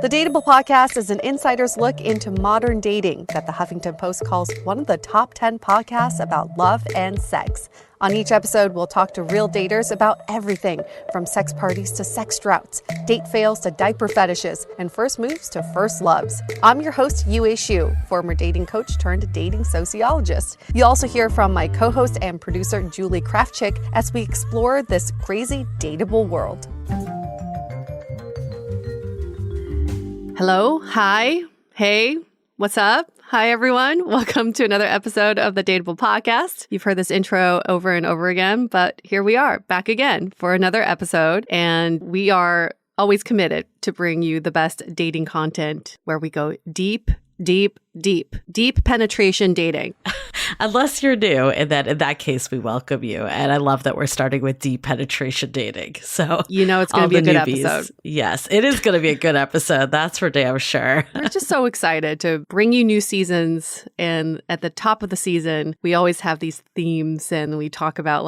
The Dateable podcast is an insider's look into modern dating that the Huffington Post calls one of the top 10 podcasts about love and sex. On each episode, we'll talk to real daters about everything from sex parties to sex droughts, date fails to diaper fetishes, and first moves to first loves. I'm your host, Yue Xu, former dating coach turned dating sociologist. You'll also hear from my co-host and producer, Julie Krafchick, as we explore this crazy dateable world. Hello, hi, hey, what's up? Hi, everyone. Welcome to another episode of the Dateable podcast. You've heard this intro over and over again, but here we are back again for another episode. And we are always committed to bring you the best dating content where we go deep penetration dating. Unless you're new, and then in that case, we welcome you. And I love that we're starting with deep penetration dating. So you know it's going to be a good episode. Yes, it is going to be a good episode. That's for damn sure. We're just so excited to bring you new seasons. And at the top of the season, we always have these themes and we talk about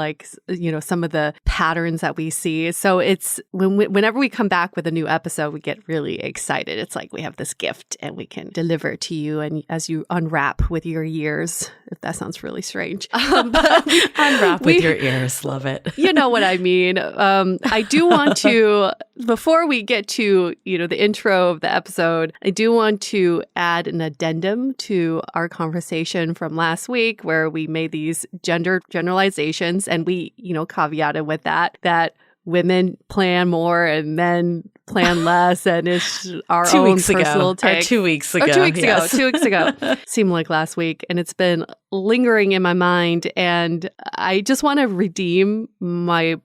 some of the patterns that we see. So it's whenever we come back with a new episode, we get really excited. It's like we have this gift and we can deliver it to you. And as you unwrap with your ears, if that sounds really strange. Unwrap with your ears. Love it. You know what I mean. I do want to, before we get to, the intro of the episode, I do want to add an addendum to our conversation from last week where we made these gender generalizations and we, caveated with that women plan more and men plan less, and it's our own personal take. 2 weeks ago. 2 weeks yes. ago. 2 weeks ago. Seemed like last week. And it's been lingering in my mind. And I just want to redeem my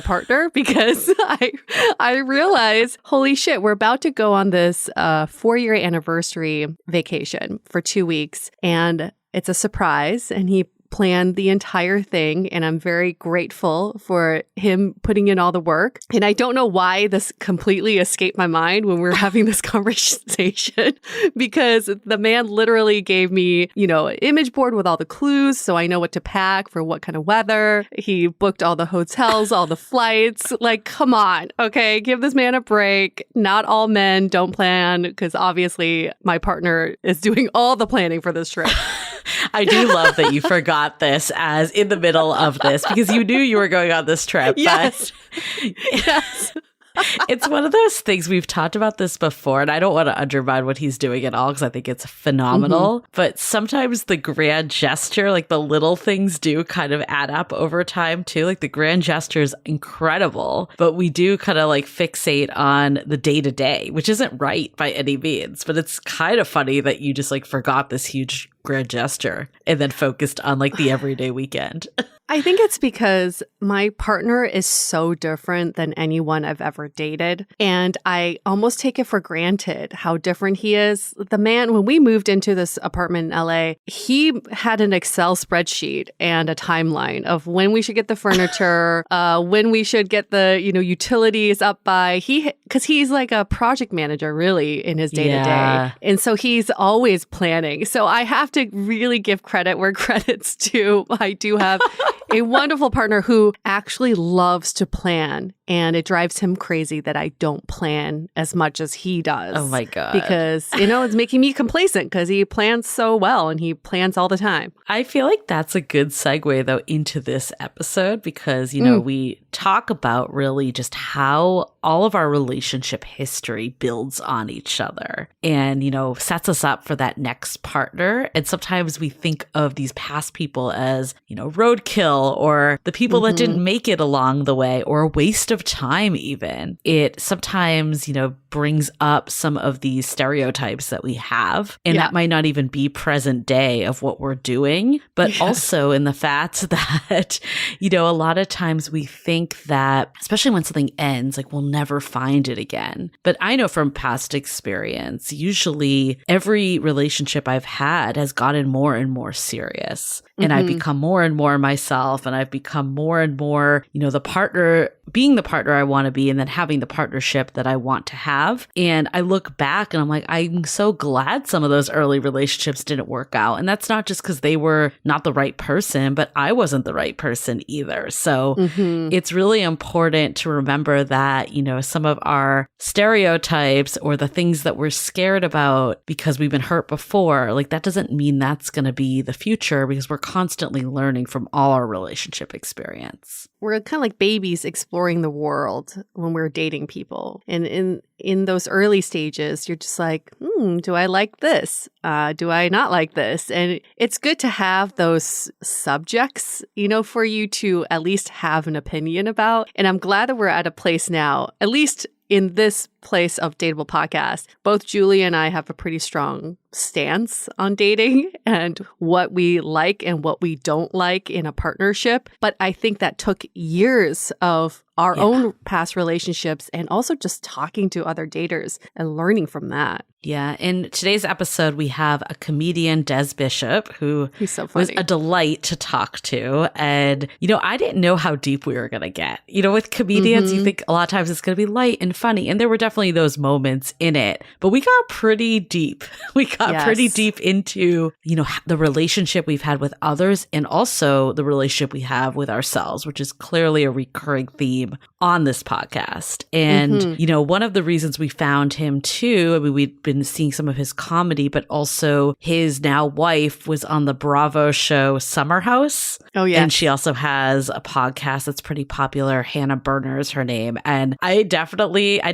partner because I realize, holy shit, we're about to go on this 4-year anniversary vacation for 2 weeks. And it's a surprise. And he planned the entire thing, and I'm very grateful for him putting in all the work. And I don't know why this completely escaped my mind when we were having this conversation, because the man literally gave me, an image board with all the clues so I know what to pack for what kind of weather. He booked all the hotels, all the flights. Like, come on, okay? Give this man a break. Not all men don't plan, because obviously my partner is doing all the planning for this trip. I do love that you forgot this as in the middle of this because you knew you were going on this trip. Yes. Yes. It's one of those things, we've talked about this before, and I don't want to undermine what he's doing at all because I think it's phenomenal. But sometimes the grand gesture, like the little things do kind of add up over time too. Like the grand gesture is incredible, but we do kind of fixate on the day to day, which isn't right by any means. But it's kind of funny that you just forgot this huge grand gesture and then focused on the everyday weekend. I think it's because my partner is so different than anyone I've ever dated. And I almost take it for granted how different he is. The man, when we moved into this apartment in LA, he had an Excel spreadsheet and a timeline of when we should get the furniture, when we should get the, utilities up by. Because he's like a project manager really in his day to day. And so he's always planning. So I have to really give credit where credit's due. I do have a wonderful partner who actually loves to plan. And it drives him crazy that I don't plan as much as he does. Oh my God. Because, it's making me complacent because he plans so well and he plans all the time. I feel like that's a good segue though into this episode because, we talk about really just how all of our relationship history builds on each other and, sets us up for that next partner. And sometimes we think of these past people as, roadkill or the people that didn't make it along the way or a waste of time even. It sometimes, brings up some of these stereotypes that we have. And that might not even be present day of what we're doing, but also in the fact that, a lot of times we think that, especially when something ends, we'll never find it again. But I know from past experience, usually every relationship I've had has gotten more and more serious. And I've become more and more myself, and I've become more and more, the partner being the partner I want to be and then having the partnership that I want to have. And I look back and I'm like, I'm so glad some of those early relationships didn't work out. And that's not just because they were not the right person, but I wasn't the right person either. So it's really important to remember that, you know, some of our stereotypes or the things that we're scared about because we've been hurt before, like that doesn't mean that's going to be the future, because we're constantly learning from all our relationship experience. We're kind of like babies exploring the world when we're dating people. And in those early stages, you're just like, do I like this? Do I not like this? And it's good to have those subjects, you know, for you to at least have an opinion about. And I'm glad that we're at a place now, at least in this place of Dateable Podcast, both Julie and I have a pretty strong stance on dating and what we like and what we don't like in a partnership. But I think that took years of our own past relationships and also just talking to other daters and learning from that. Yeah. In today's episode, we have a comedian, Des Bishop, who He's so funny. was a delight to talk to. And, you know, I didn't know how deep we were going to get. You know, with comedians, you think a lot of times it's going to be light and funny. And there were definitely those moments in it. But we got pretty deep. We got pretty deep into, you know, the relationship we've had with others and also the relationship we have with ourselves, which is clearly a recurring theme on this podcast. And, you know, one of the reasons we found him too, I mean, we'd been seeing some of his comedy, but also his now wife was on the Bravo show Summer House. Oh, yeah. And she also has a podcast that's pretty popular. Hannah Berner is her name. And I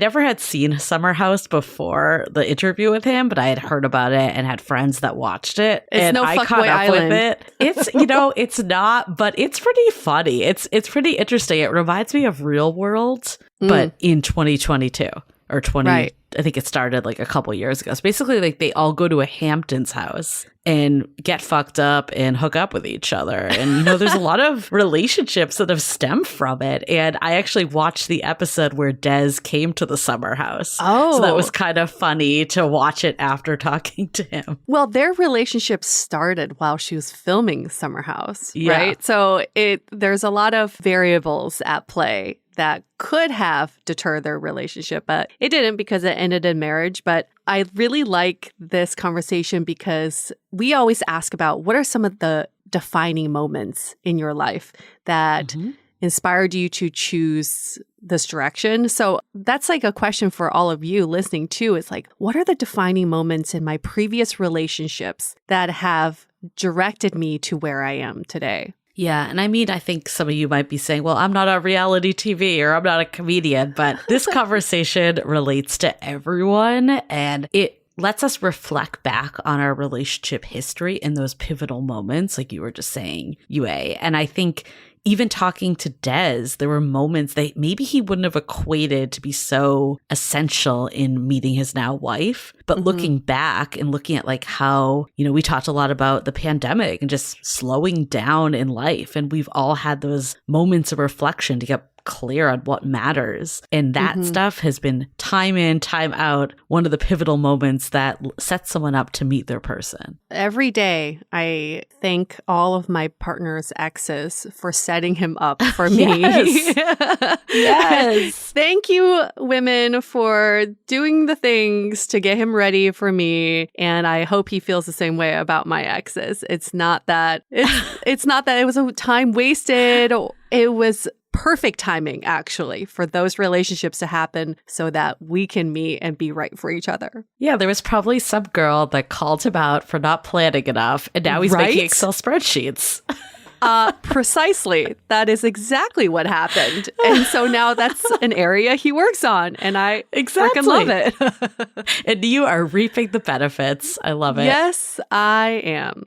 never had seen Summer House before the interview with him, but I had heard about it and had friends that watched it. It's and no I fuckboy caught up island. with it. It's, you know, it's not, but it's pretty funny. It's pretty interesting. It reminds me of Real World, but in 2022 or 20. Right. I think it started like a couple years ago. So basically, like they all go to a Hamptons house and get fucked up and hook up with each other. And, you know, there's a lot of relationships that have stemmed from it. And I actually watched the episode where Des came to the Summer House. Oh. So that was kind of funny to watch it after talking to him. Well, their relationship started while she was filming Summer House, right? So there's a lot of variables at play that could have deterred their relationship, but it didn't because it ended in marriage. But I really like this conversation because we always ask about what are some of the defining moments in your life that inspired you to choose this direction. So that's like a question for all of you listening too. It's like, what are the defining moments in my previous relationships that have directed me to where I am today? Yeah. And I mean, I think some of you might be saying, well, I'm not on reality TV or I'm not a comedian, but this conversation relates to everyone and it lets us reflect back on our relationship history in those pivotal moments, like you were just saying, Yue. And I think even talking to Des, there were moments that maybe he wouldn't have equated to be so essential in meeting his now wife. But looking back and looking at like how, you know, we talked a lot about the pandemic and just slowing down in life. And we've all had those moments of reflection to get clear on what matters. And that stuff has been time in, time out, one of the pivotal moments that sets someone up to meet their person. Every day, I thank all of my partner's exes for setting him up for me. Yes. Thank you, women, for doing the things to get him ready for me. And I hope he feels the same way about my exes. It's not that it was a time wasted. It was perfect timing, actually, for those relationships to happen so that we can meet and be right for each other. Yeah, there was probably some girl that called him out for not planning enough, and now he's making Excel spreadsheets. Precisely. That is exactly what happened. And so now that's an area he works on. And I freaking love it. And you are reaping the benefits. I love it. Yes, I am.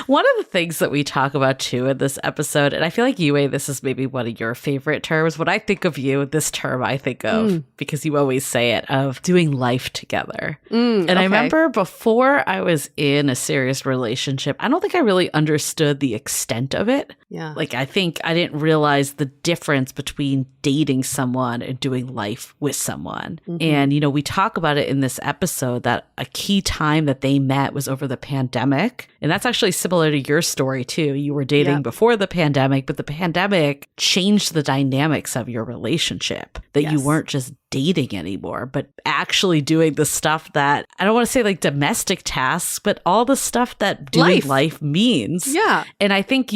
One of the things that we talk about too in this episode, and I feel like Yue, this is maybe one of your favorite terms. When I think of you, this term I think of, because you always say it, of doing life together. And I remember before I was in a serious relationship, I don't think I really understood the extent of of it. Yeah. Like, I think I didn't realize the difference between dating someone and doing life with someone. And, you know, we talk about it in this episode that a key time that they met was over the pandemic. And that's actually similar to your story, too. You were dating before the pandemic, but the pandemic changed the dynamics of your relationship, that you weren't just dating anymore, but actually doing the stuff that, I don't want to say like domestic tasks, but all the stuff that doing life means. Yeah. And I think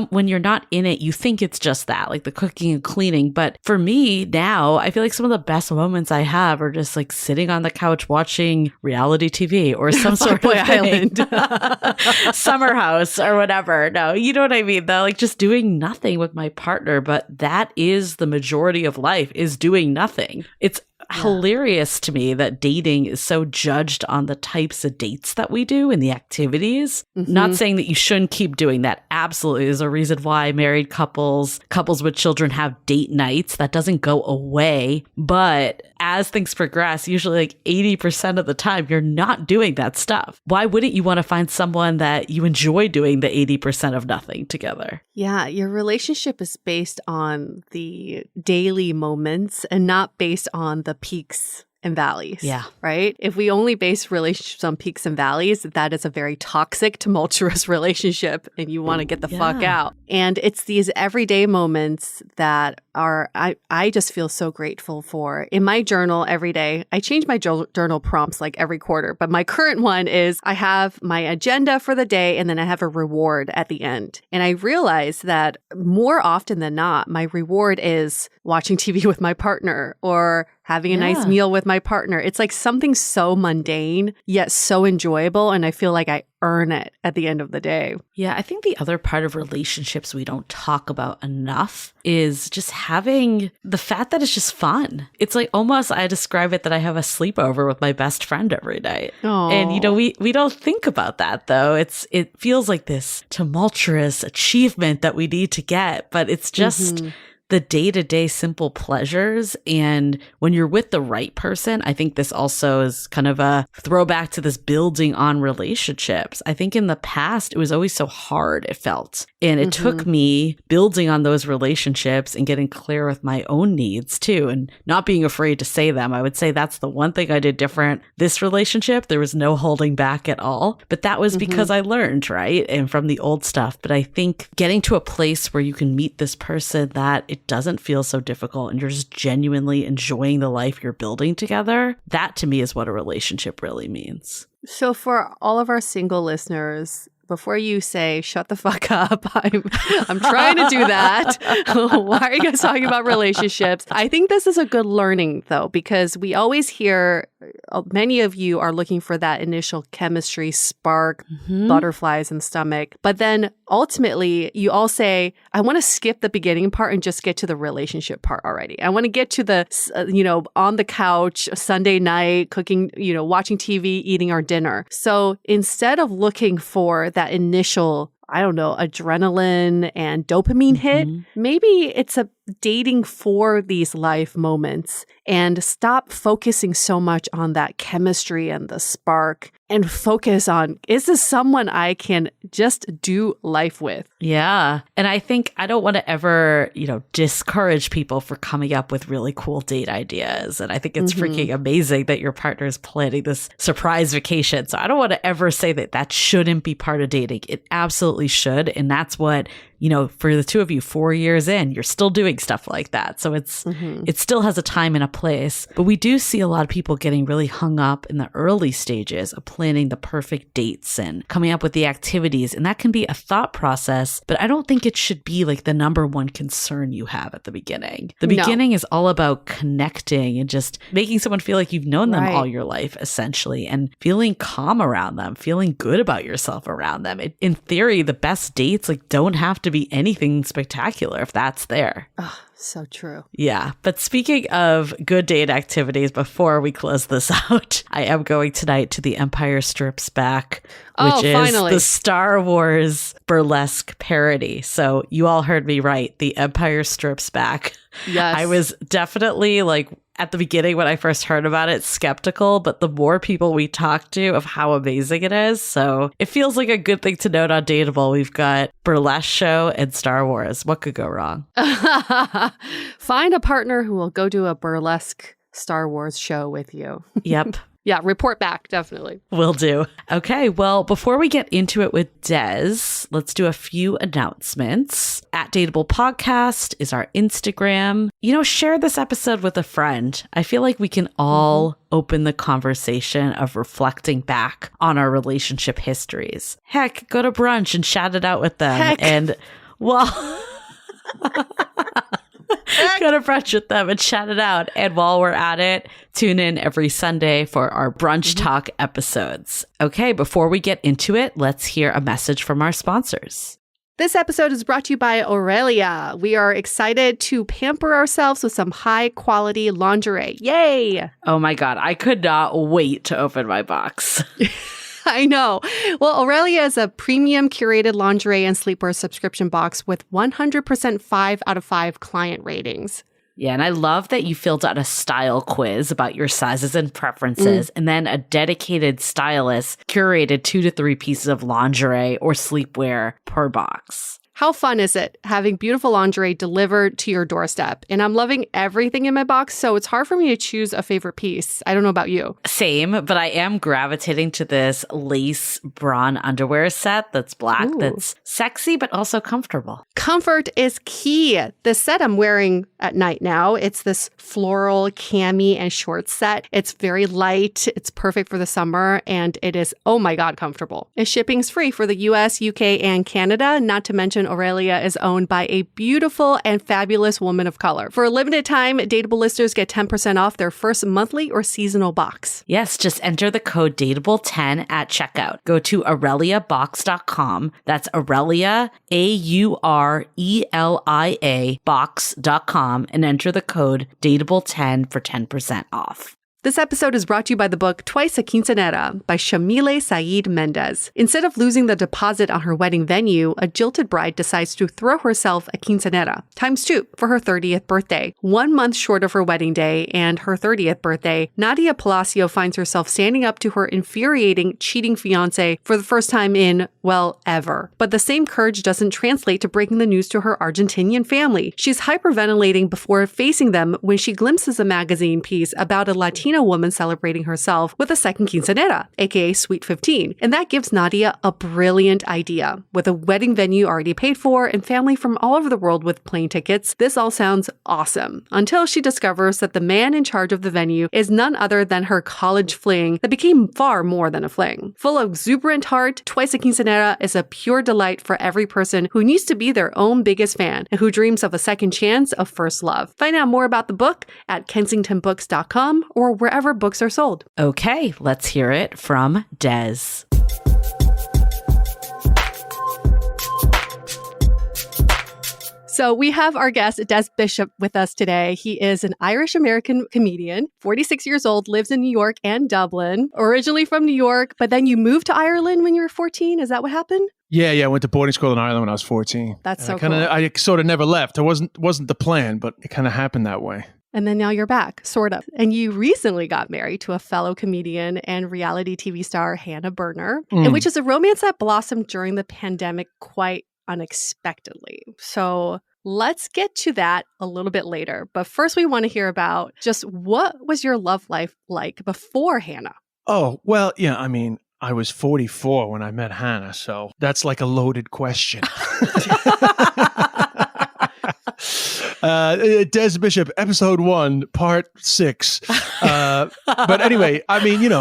when you're not in it, you think it's just that, like the cooking and cleaning. But for me now, I feel like some of the best moments I have are just like sitting on the couch watching reality TV or some sort of Island. Summer House or whatever. No, you know what I mean though? Like just doing nothing with my partner. But that is the majority of life, is doing nothing. It's hilarious to me that dating is so judged on the types of dates that we do and the activities. Not saying that you shouldn't keep doing that. Absolutely. There's a reason why married couples with children have date nights. That doesn't go away. But as things progress, usually like 80% of the time, you're not doing that stuff. Why wouldn't you want to find someone that you enjoy doing the 80% of nothing together? Yeah, your relationship is based on the daily moments and not based on the peaks and valleys. Yeah. Right? If we only base relationships on peaks and valleys, that is a very toxic, tumultuous relationship and you want to get the fuck out. And it's these everyday moments that are, I just feel so grateful for. In my journal every day, I change my journal prompts like every quarter, but my current one is I have my agenda for the day and then I have a reward at the end. And I realize that more often than not, my reward is watching TV with my partner or having a nice meal with my partner. It's like something so mundane, yet so enjoyable. And I feel like I earn it at the end of the day. Yeah, I think the other part of relationships we don't talk about enough is just having the fact that it's just fun. It's like almost, I describe it that I have a sleepover with my best friend every night. Aww. And, you know, we don't think about that, though. It feels like this tumultuous achievement that we need to get, but it's just the day-to-day simple pleasures. And when you're with the right person, I think this also is kind of a throwback to this building on relationships. I think in the past, it was always so hard, it felt. And it took me building on those relationships and getting clear with my own needs too, and not being afraid to say them. I would say that's the one thing I did different. This relationship, there was no holding back at all. But that was because I learned, right? And from the old stuff. But I think getting to a place where you can meet this person that it doesn't feel so difficult and you're just genuinely enjoying the life you're building together, that to me is what a relationship really means. So for all of our single listeners, before you say, shut the fuck up, I'm trying to do that. Why are you guys talking about relationships? I think this is a good learning, though, because we always hear many of you are looking for that initial chemistry spark, butterflies in the stomach. But then ultimately, you all say, I want to skip the beginning part and just get to the relationship part already. I want to get to the, on the couch, Sunday night, cooking, watching TV, eating our dinner. So instead of looking for that initial, I don't know, adrenaline and dopamine hit, maybe it's a dating for these life moments and stop focusing so much on that chemistry and the spark and focus on, is this someone I can just do life with? Yeah. And I think I don't want to ever, discourage people for coming up with really cool date ideas. And I think it's freaking amazing that your partner is planning this surprise vacation. So I don't want to ever say that that shouldn't be part of dating. It absolutely should. And that's what, for the two of you, 4 years in, you're still doing stuff like that. So it still has a time and a place. But we do see a lot of people getting really hung up in the early stages of planning the perfect dates and coming up with the activities. And that can be a thought process, but I don't think it should be like the number one concern you have at the beginning. The beginning is all about connecting and just making someone feel like you've known them all your life, essentially, and feeling calm around them, feeling good about yourself around them. In theory, the best dates don't have to be anything spectacular if that's there. Oh, so true. Yeah. But speaking of good date activities, before we close this out, I am going tonight to The Empire Strips Back, which is finally the Star Wars burlesque parody. So you all heard me right. The Empire Strips Back. Yes. I was definitely like at the beginning when I first heard about it, skeptical, but the more people we talk to of how amazing it is. So it feels like a good thing to note on Dateable. We've got burlesque show and Star Wars. What could go wrong? Find a partner who will go to a burlesque Star Wars show with you. Yep. Yeah, report back, definitely. Will do. Okay, well, before we get into it with Des, let's do a few announcements. At Dateable Podcast is our Instagram. Share this episode with a friend. I feel like we can all open the conversation of reflecting back on our relationship histories. Heck, go to brunch and chat it out with them. Heck. And, well... Go to brunch with them and chat it out. And while we're at it, tune in every Sunday for our brunch talk episodes. Okay, before we get into it, let's hear a message from our sponsors. This episode is brought to you by Aurelia. We are excited to pamper ourselves with some high-quality lingerie. Yay! Oh my God, I could not wait to open my box. I know. Well, Aurelia is a premium curated lingerie and sleepwear subscription box with 100% 5 out of 5 client ratings. Yeah, and I love that you filled out a style quiz about your sizes and preferences, and then a dedicated stylist curated 2 to 3 pieces of lingerie or sleepwear per box. How fun is it having beautiful lingerie delivered to your doorstep? And I'm loving everything in my box, so it's hard for me to choose a favorite piece. I don't know about you. Same, but I am gravitating to this lace brawn underwear set that's black, that's sexy, but also comfortable. Comfort is key. The set I'm wearing at night now, it's this floral cami and short set. It's very light. It's perfect for the summer, and it is, oh my God, comfortable. And shipping's free for the US, UK, and Canada, not to mention Aurelia is owned by a beautiful and fabulous woman of color. For a limited time, Dateable listeners get 10% off their first monthly or seasonal box. Yes, just enter the code DATEABLE10 at checkout. Go to AureliaBox.com. That's Aurelia, AURELIA box.com, and enter the code DATEABLE10 for 10% off. This episode is brought to you by the book Twice a Quinceanara by Yamile Saied Mendez. Instead of losing the deposit on her wedding venue, a jilted bride decides to throw herself a quinceanera, ×2, for her 30th birthday. 1 month short of her wedding day and her 30th birthday, Nadia Palacio finds herself standing up to her infuriating, cheating fiancé for the first time in, well, ever. But the same courage doesn't translate to breaking the news to her Argentinian family. She's hyperventilating before facing them when she glimpses a magazine piece about a Latina woman celebrating herself with a second quinceanera, aka Sweet 15. And that gives Nadia a brilliant idea. With a wedding venue already paid for and family from all over the world with plane tickets, this all sounds awesome. Until she discovers that the man in charge of the venue is none other than her college fling that became far more than a fling. Full of exuberant heart, Twice a Quinceanera is a pure delight for every person who needs to be their own biggest fan and who dreams of a second chance of first love. Find out more about the book at kensingtonbooks.com or wherever books are sold. Okay, let's hear it from Des. So we have our guest, Des Bishop, with us today. He is an Irish-American comedian, 46 years old, lives in New York and Dublin, originally from New York, but then you moved to Ireland when you were 14. Is that what happened? Yeah, I went to boarding school in Ireland when I was 14. That's so cool. I sort of never left. It wasn't the plan, but it kind of happened that way. And then now you're back, sort of. And you recently got married to a fellow comedian and reality TV star, Hannah Berner, and which is a romance that blossomed during the pandemic quite unexpectedly. So let's get to that a little bit later. But first, we want to hear about just what was your love life like before Hannah? Oh, well, yeah, I mean, I was 44 when I met Hannah, so that's like a loaded question. Des Bishop, episode 1, part 6. But anyway, I mean,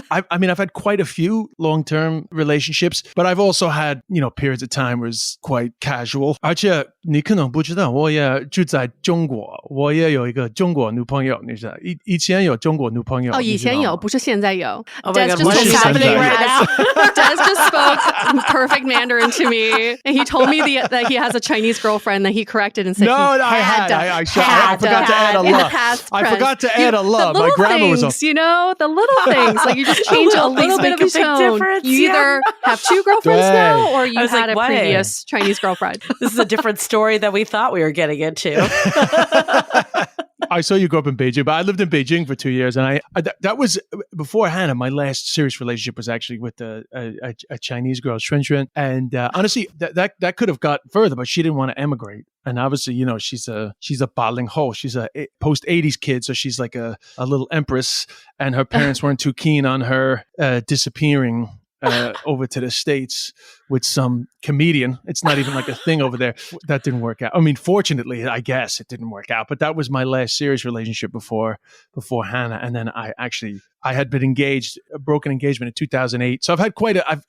I've had quite a few long-term relationships, but I've also had, periods of time where it's quite casual. 而且你可能不知道，我也住在中国，我也有一个中国女朋友，你知道，以前有中国女朋友。哦，以前有，不是现在有。Oh my Des God, what is happening right now? Des just spoke perfect Mandarin to me, and he told me that he has a Chinese girlfriend that he corrected and said I forgot to add a love. I forgot to add a love. My grammar was off. The little things. Like you just change a little bit of a tone. You either have 2 girlfriends now or you had a previous Chinese girlfriend. This is a different story story than we thought we were getting into. I saw you grow up in Beijing, but I lived in Beijing for 2 years, and that was before Hannah. My last serious relationship was actually with a Chinese girl, Xuan, and honestly, that could have got further, but she didn't want to emigrate. And obviously, you know, she's a 80-后. She's a post-80s kid, so she's like a little empress, and her parents weren't too keen on her disappearing over to the States with some comedian. It's not even like a thing over there. That didn't work out. I mean, fortunately, I guess it didn't work out, but that was my last serious relationship before Hannah. And then I had been engaged, a broken engagement in 2008. So I've had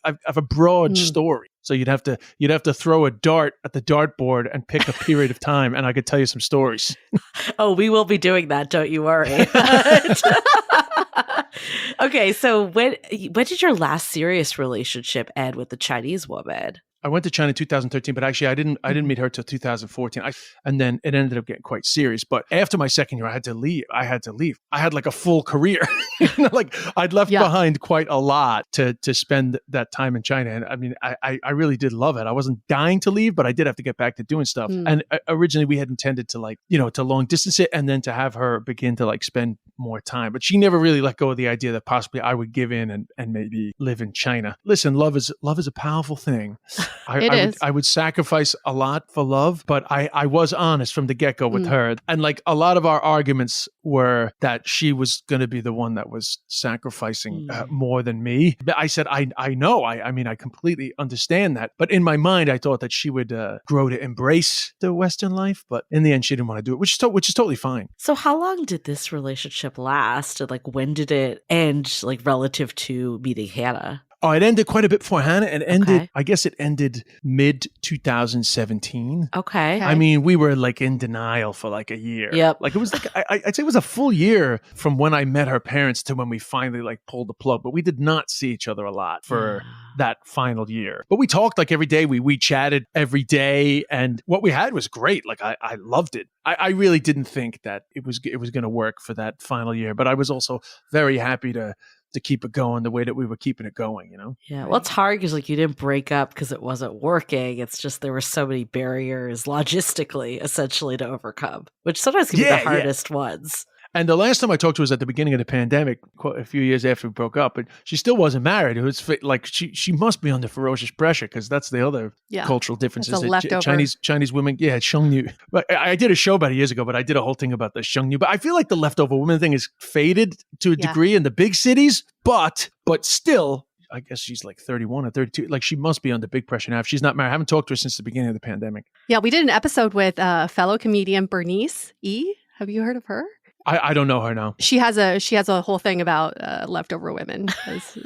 I've a broad story. So you'd have to throw a dart at the dartboard and pick a period of time, and I could tell you some stories. Oh, we will be doing that. Don't you worry. Okay, so when did your last serious relationship end with the Chinese woman? I went to China in 2013, but actually I didn't meet her till 2014. And then it ended up getting quite serious. But after my second year, I had to leave. I had like a full career. Like I'd left behind quite a lot to spend that time in China. And I mean, I really did love it. I wasn't dying to leave, but I did have to get back to doing stuff. And originally we had intended to to long distance it and then to have her begin to spend more time. But she never really let go of the idea that possibly I would give in and maybe live in China. Listen, love is a powerful thing. I would sacrifice a lot for love, but I was honest from the get-go with her. And a lot of our arguments were that she was going to be the one that was sacrificing more than me. But I said, I know. I mean, I completely understand that. But in my mind, I thought that she would grow to embrace the Western life. But in the end, she didn't want to do it, which is totally fine. So how long did this relationship last? And when did it end, relative to meeting Hannah? Oh, it ended quite a bit before Hannah. I guess it ended mid 2017. Okay. I mean, we were in denial for a year. Yep. It was I'd say it was a full year from when I met her parents to when we finally pulled the plug. But we did not see each other a lot for that final year. But we talked every day. We chatted every day. And what we had was great. I loved it. I really didn't think that it was going to work for that final year. But I was also very happy to keep it going the way that we were keeping it going, Yeah. Well, it's hard because you didn't break up because it wasn't working. It's just there were so many barriers logistically, essentially, to overcome, which sometimes can be the hardest ones. And the last time I talked to her was at the beginning of the pandemic, a few years after we broke up, but she still wasn't married. It was she must be under ferocious pressure because that's the other cultural difference. It's a leftover. Chinese women, Shengnu. But I did a show about years ago, but I did a whole thing about the Shengnu. But I feel like the leftover women thing is faded to a degree in the big cities, but still. I guess she's 31 or 32. She must be under big pressure now. If she's not married, I haven't talked to her since the beginning of the pandemic. Yeah, we did an episode with fellow comedian Bernice E. Have you heard of her? I don't know her now. She has a whole thing about leftover women.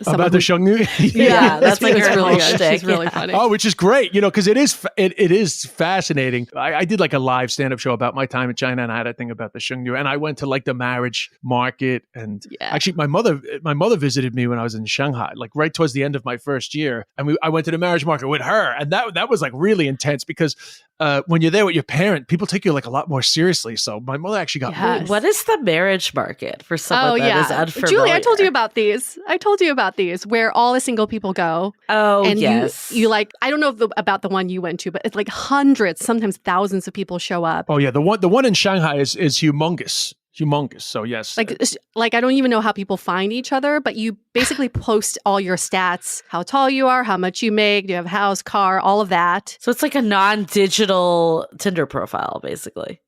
About the Shengnu? Yeah, that's really good. Shtick. She's really funny. Oh, which is great, because it is fascinating. I did a live stand-up show about my time in China, and I had a thing about the Shengnu, and I went to the marriage market, and actually my mother visited me when I was in Shanghai, right towards the end of my first year, and I went to the marriage market with her, and that was really intense because when you're there with your parent, people take you a lot more seriously. So my mother actually got What is the marriage market for someone that is unfamiliar? Julie, I told you about these where all the single people go. Oh, and yes. You I don't know about the one you went to, but it's hundreds, sometimes thousands of people show up. Oh yeah, the one in Shanghai is humongous. So yes. I don't even know how people find each other, but you basically post all your stats, how tall you are, how much you make, do you have a house, car, all of that. So it's a non-digital Tinder profile, basically.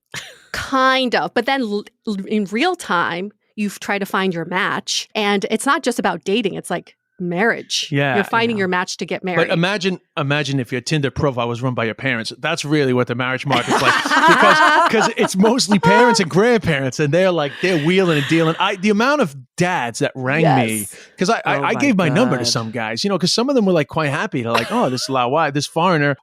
Kind of. But then in real time, you try to find your match. And it's not just about dating. It's marriage. Yeah. You're finding your match to get married. But imagine if your Tinder profile was run by your parents. That's really what the marriage market's like. because it's mostly parents and grandparents, and they're wheeling and dealing. The amount of dads that rang me, because I gave my number to some guys, because some of them were quite happy to oh, this Lao this foreigner,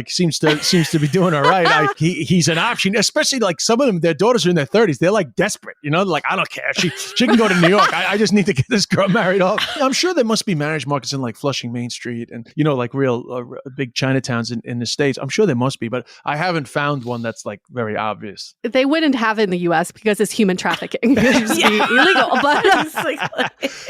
seems to be doing all right. He's an option, especially some of them, their daughters are in their 30s. They're desperate, they're I don't care. She can go to New York. I just need to get this girl married off. I'm sure there must be marriage markets in like Flushing Main Street and, like real big Chinatowns in the States. I'm sure there must be, but I haven't found one that's like very obvious. They wouldn't have it in the U.S. because it's human trafficking. It'd just be illegal. But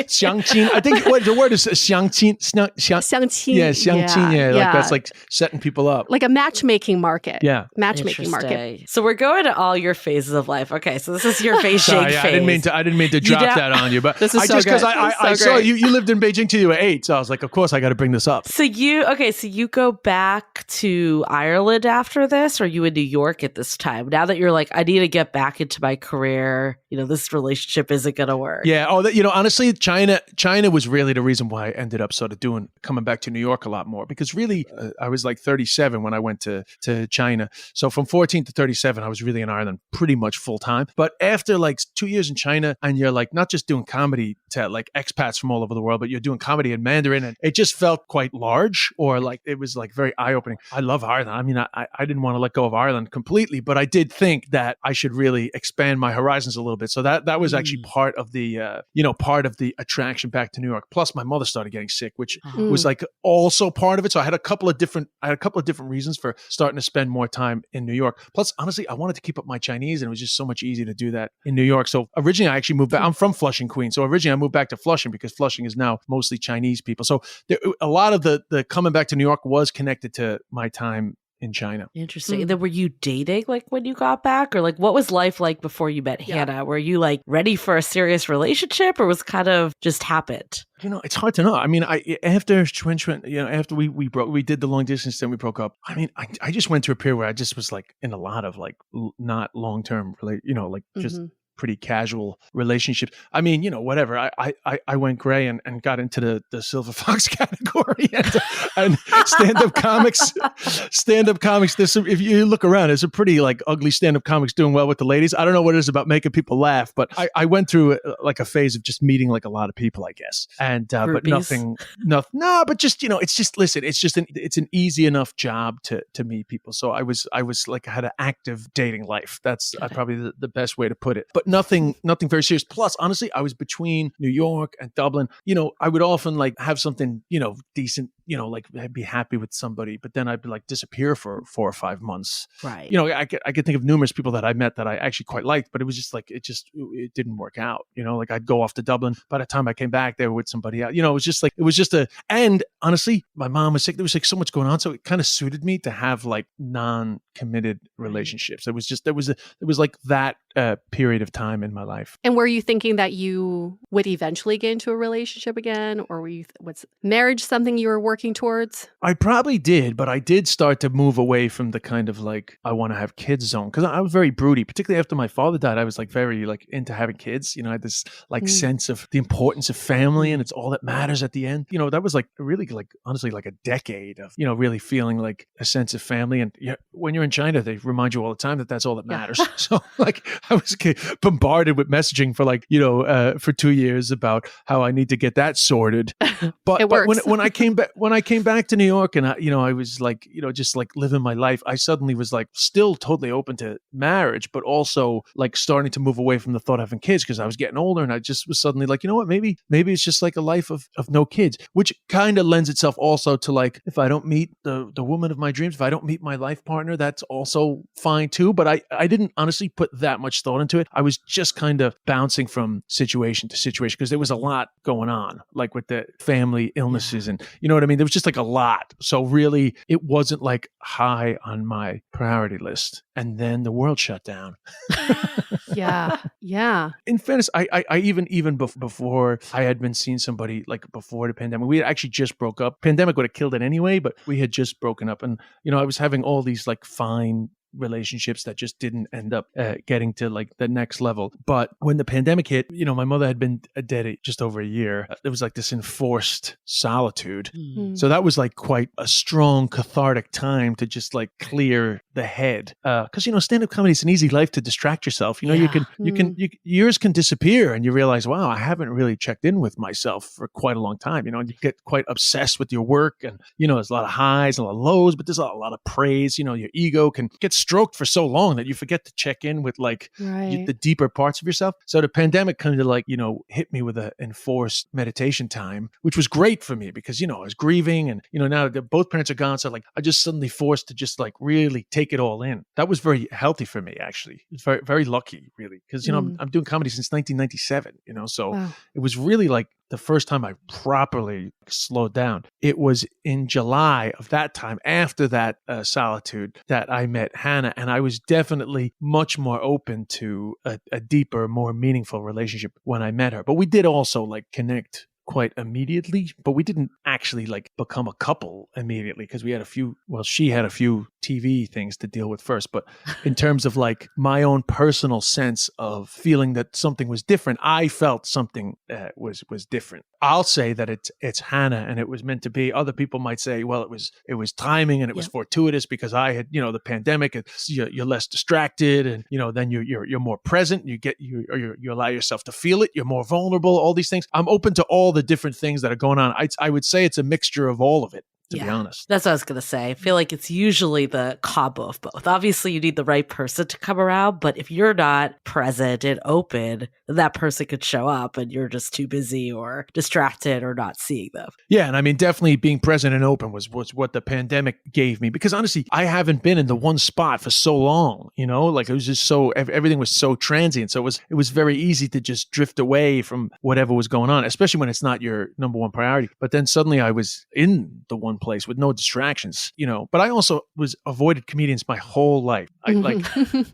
Xiangqin, I think what the word is Xiangqin. Xiangqin. Yeah, Xiangqin. Yeah, like that's like setting people up. Like a matchmaking market. Yeah. Matchmaking market. So we're going to all your phases of life. Okay, so this is your Beijing Sorry, phase. I didn't mean to drop that on you, but this is because I saw you lived in Beijing till you were 8, so I was like, of course I got to bring this up. So you go back to Ireland after this, or you in New York at this time? Now that you're like, I need to get back into my career, this relationship isn't going to work. Yeah. Oh, honestly, China was really the reason why I ended up sort of coming back to New York a lot more, because really I was like 37 when I went to China. So from 14 to 37, I was really in Ireland pretty much full time. But after like 2 years in China, and you're like not just doing comedy to like expats from all over the world, but you're doing comedy in Mandarin, and it just felt quite large, or like it was like very eye-opening. I love Ireland. I mean, I didn't want to let go of Ireland completely, but I did think that I should really expand my horizons a little bit. So that was actually part of the attraction back to New York. Plus, my mother started getting sick, which was like also part of it. So I had a couple of different reasons for starting to spend more time in New York. Plus, honestly, I wanted to keep up my Chinese, and it was just so much easier to do that in New York. So originally, I actually moved back. I'm from Flushing, Queens. So originally, I moved back to Flushing because Flushing is now mostly Chinese people. So a lot of the coming back to New York was connected to my time in China. Interesting. And then were you dating like when you got back, or like what was life like before you met Hannah? Were you like ready for a serious relationship, or was kind of just happened? It's hard to know. I mean, after we did the long distance, then we broke up. I mean, I just went through a period where I just was like in a lot of like not long-term, just pretty casual relationships. I mean, whatever. I went gray and got into the Silver Fox category and stand-up comics. There's some, if you look around, there's some pretty like ugly stand-up comics doing well with the ladies. I don't know what it is about making people laugh, but I went through like a phase of just meeting like a lot of people, I guess. And but nothing. But just it's just listen. It's an easy enough job to meet people. So I was like I had an active dating life. That's probably the best way to put it. But nothing very serious. Plus, honestly, I was between New York and Dublin. I would often like have something, decent, like I'd be happy with somebody, but then I'd be like disappear for 4 or 5 months. Right. I could think of numerous people that I met that I actually quite liked, but it was just like, it didn't work out. Like I'd go off to Dublin. By the time I came back, they were with somebody else. And honestly, my mom was sick. There was like so much going on. So it kind of suited me to have like non-committed relationships. There was like that period of time in my life. And were you thinking that you would eventually get into a relationship again, or was marriage something you were working towards? I probably did, but I did start to move away from the kind of like I want to have kids zone, because I was very broody. Particularly after my father died, I was like very like into having kids. I had this like sense of the importance of family, and it's all that matters at the end. That was like really like honestly like a decade of really feeling like a sense of family. And when you're in China, they remind you all the time that that's all that matters. So like I was bombarded with messaging for like for 2 years about how I need to get that sorted. But when I came back to New York, and I was like just like living my life, I suddenly was like still totally open to marriage, but also like starting to move away from the thought of having kids, because I was getting older, and I just was suddenly like, what, maybe it's just like a life of no kids, which kind of lends itself also to like, if I don't meet the woman of my dreams, if I don't meet my life partner, that's also fine too. But I didn't honestly put that much thought into it. I was just kind of bouncing from situation to situation, because there was a lot going on, like with the family illnesses, and you know what I mean? There was just like a lot. So really, it wasn't like high on my priority list. And then the world shut down. Yeah. In fairness, I even before I had been seeing somebody, like before the pandemic, we had actually just broke up. Pandemic would have killed it anyway, but we had just broken up. And, I was having all these like fine relationships that just didn't end up getting to like the next level. But when the pandemic hit, my mother had been dead just over a year. There was like this enforced solitude. Mm-hmm. So that was like quite a strong cathartic time to just like clear the head. Because, stand-up comedy is an easy life to distract yourself. Years can disappear, and you realize, wow, I haven't really checked in with myself for quite a long time. You get quite obsessed with your work, and, there's a lot of highs and a lot of lows, but there's a lot of praise. Your ego can get stroked for so long that you forget to check in with like Right. the deeper parts of yourself. So the pandemic kind of like, hit me with an enforced meditation time, which was great for me because, I was grieving and, now that both parents are gone. So like, I just suddenly forced to just like really take it all in. That was very healthy for me, actually. It's very, very lucky, really. Because, I'm doing comedy since 1997, so Wow. it was really like the first time I properly slowed down. It was in July of that time, after that solitude, that I met Hannah. And I was definitely much more open to a deeper, more meaningful relationship when I met her. But we did also like connect quite immediately, but we didn't actually like become a couple immediately because she had a few TV things to deal with first. But in terms of like my own personal sense of feeling that something was different, I felt something was different. I'll say that it's Hannah and it was meant to be. Other people might say, well, it was timing and it was fortuitous because I had, the pandemic, you're less distracted and, then you're more present. You allow yourself to feel it. You're more vulnerable, all these things. I'm open to all the different things that are going on. I would say it's a mixture of all of it, to be honest. That's what I was going to say. I feel like it's usually the combo of both. Obviously, you need the right person to come around, but if you're not present and open, that person could show up and you're just too busy or distracted or not seeing them. Yeah, and I mean, definitely being present and open was what the pandemic gave me. Because honestly, I haven't been in the one spot for so long, like it was just everything was so transient. So it was very easy to just drift away from whatever was going on, especially when it's not your number one priority. But then suddenly I was in the one place with no distractions, But I also avoided comedians my whole life. I like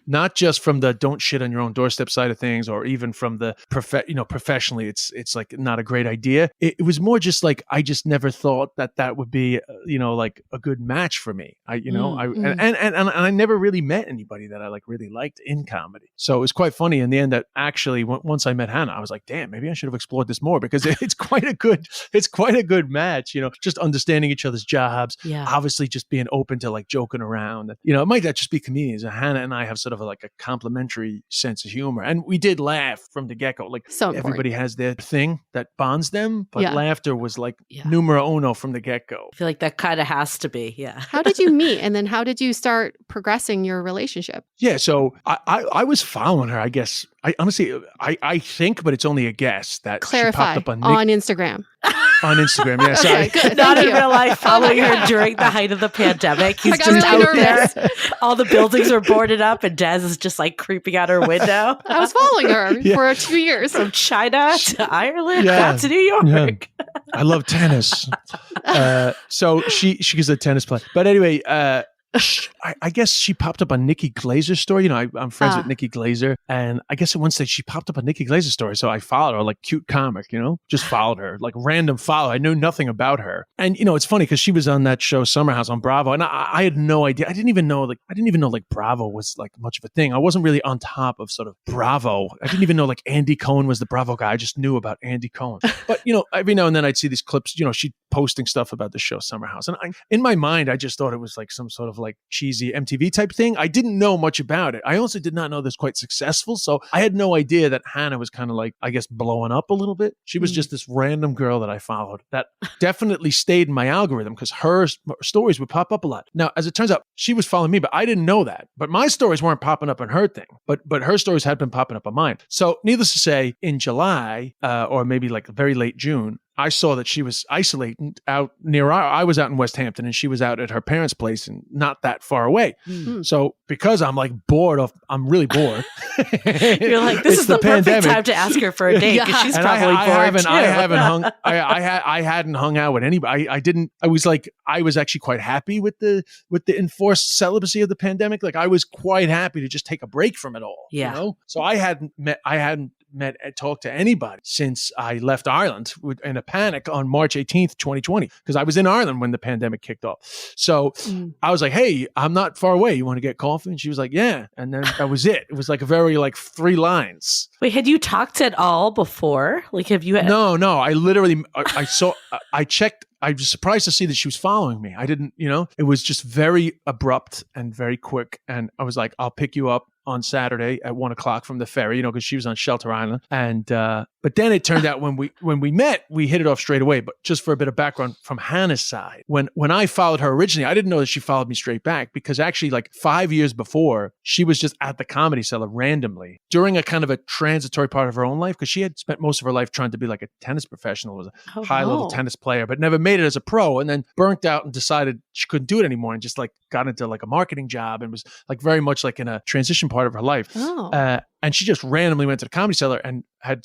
not just from the don't shit on your own doorstep side of things, or even from the professionally, it's like not a great idea. It was more just like I just never thought that would be like a good match for me. And I never really met anybody that I like really liked in comedy. So it was quite funny in the end that actually once I met Hannah, I was like, damn, maybe I should have explored this more because it's quite a good match. Just understanding each other's jobs. Yeah. Obviously, just being open to like joking around. It might not just be comedians. Hannah and I have sort of like a complementary sense of humor, and we did laugh from the get-go. Like everybody has their thing that bonds them, but laughter was like numero uno from the get-go. I feel like that kind of has to be. Yeah. How did you meet, and then how did you start progressing your relationship? Yeah, so I was following her. I guess I think, but it's only a guess that Clarify, she popped up on Instagram. On Instagram, yeah. Sorry. Okay, good. Not Thank in you. real life, following her during the height of the pandemic. He's I got just really out nervous. there. All the buildings are boarded up, and Des is just like creeping out her window. I was following her for 2 years. From China to Ireland, Yeah. back to New York. Yeah. I love tennis. So she's a tennis player. But anyway, I guess she popped up on Nikki Glazer's story. I'm friends with Nikki Glazer. And I guess at one stage she popped up on Nikki Glazer's story. So I followed her, like cute comic, just followed her, like random follow. I knew nothing about her. And, it's funny because she was on that show Summer House on Bravo. And I had no idea. I didn't even know like Bravo was like much of a thing. I wasn't really on top of sort of Bravo. I didn't even know like Andy Cohen was the Bravo guy. I just knew about Andy Cohen. But, every now and then I'd see these clips, she'd posting stuff about the show Summer House. And in my mind, I just thought it was like some sort of like cheesy MTV type thing. I didn't know much about it. I also did not know this was quite successful. So I had no idea that Hannah was kind of like, I guess, blowing up a little bit. She was just this random girl that I followed that definitely stayed in my algorithm because her stories would pop up a lot. Now, as it turns out, she was following me, but I didn't know that. But my stories weren't popping up on her thing, but her stories had been popping up on mine. So needless to say, in July, or maybe like very late June, I saw that she was isolating out near I was out in West Hampton and she was out at her parents' place and not that far away. Mm-hmm. So because I'm like I'm really bored. You're like, this is the perfect time to ask her for a date because she's probably bored too. I hadn't hung out with anybody. I was actually quite happy with the enforced celibacy of the pandemic. Like I was quite happy to just take a break from it all. Yeah. So I hadn't met and talked to anybody since I left Ireland in a panic on March 18th, 2020, because I was in Ireland when the pandemic kicked off. So I was like, hey, I'm not far away. You want to get coffee? And she was like, yeah. And then that was it. It was like a very 3 lines. Wait, had you talked at all before? Like, have you? No. I literally, I checked I was surprised to see that she was following me. I didn't, it was just very abrupt and very quick. And I was like, I'll pick you up on Saturday at 1:00 from the ferry, because she was on Shelter Island. And, but then it turned out when we met, we hit it off straight away. But just for a bit of background from Hannah's side, when I followed her originally, I didn't know that she followed me straight back, because actually like 5 years before, she was just at the Comedy Cellar randomly during a kind of a transitory part of her own life, because she had spent most of her life trying to be like a tennis professional, was a high-level tennis player, but never made it as a pro, and then burnt out and decided she couldn't do it anymore, and just like got into like a marketing job and was like very much like in a transition part of her life. And she just randomly went to the Comedy Cellar and had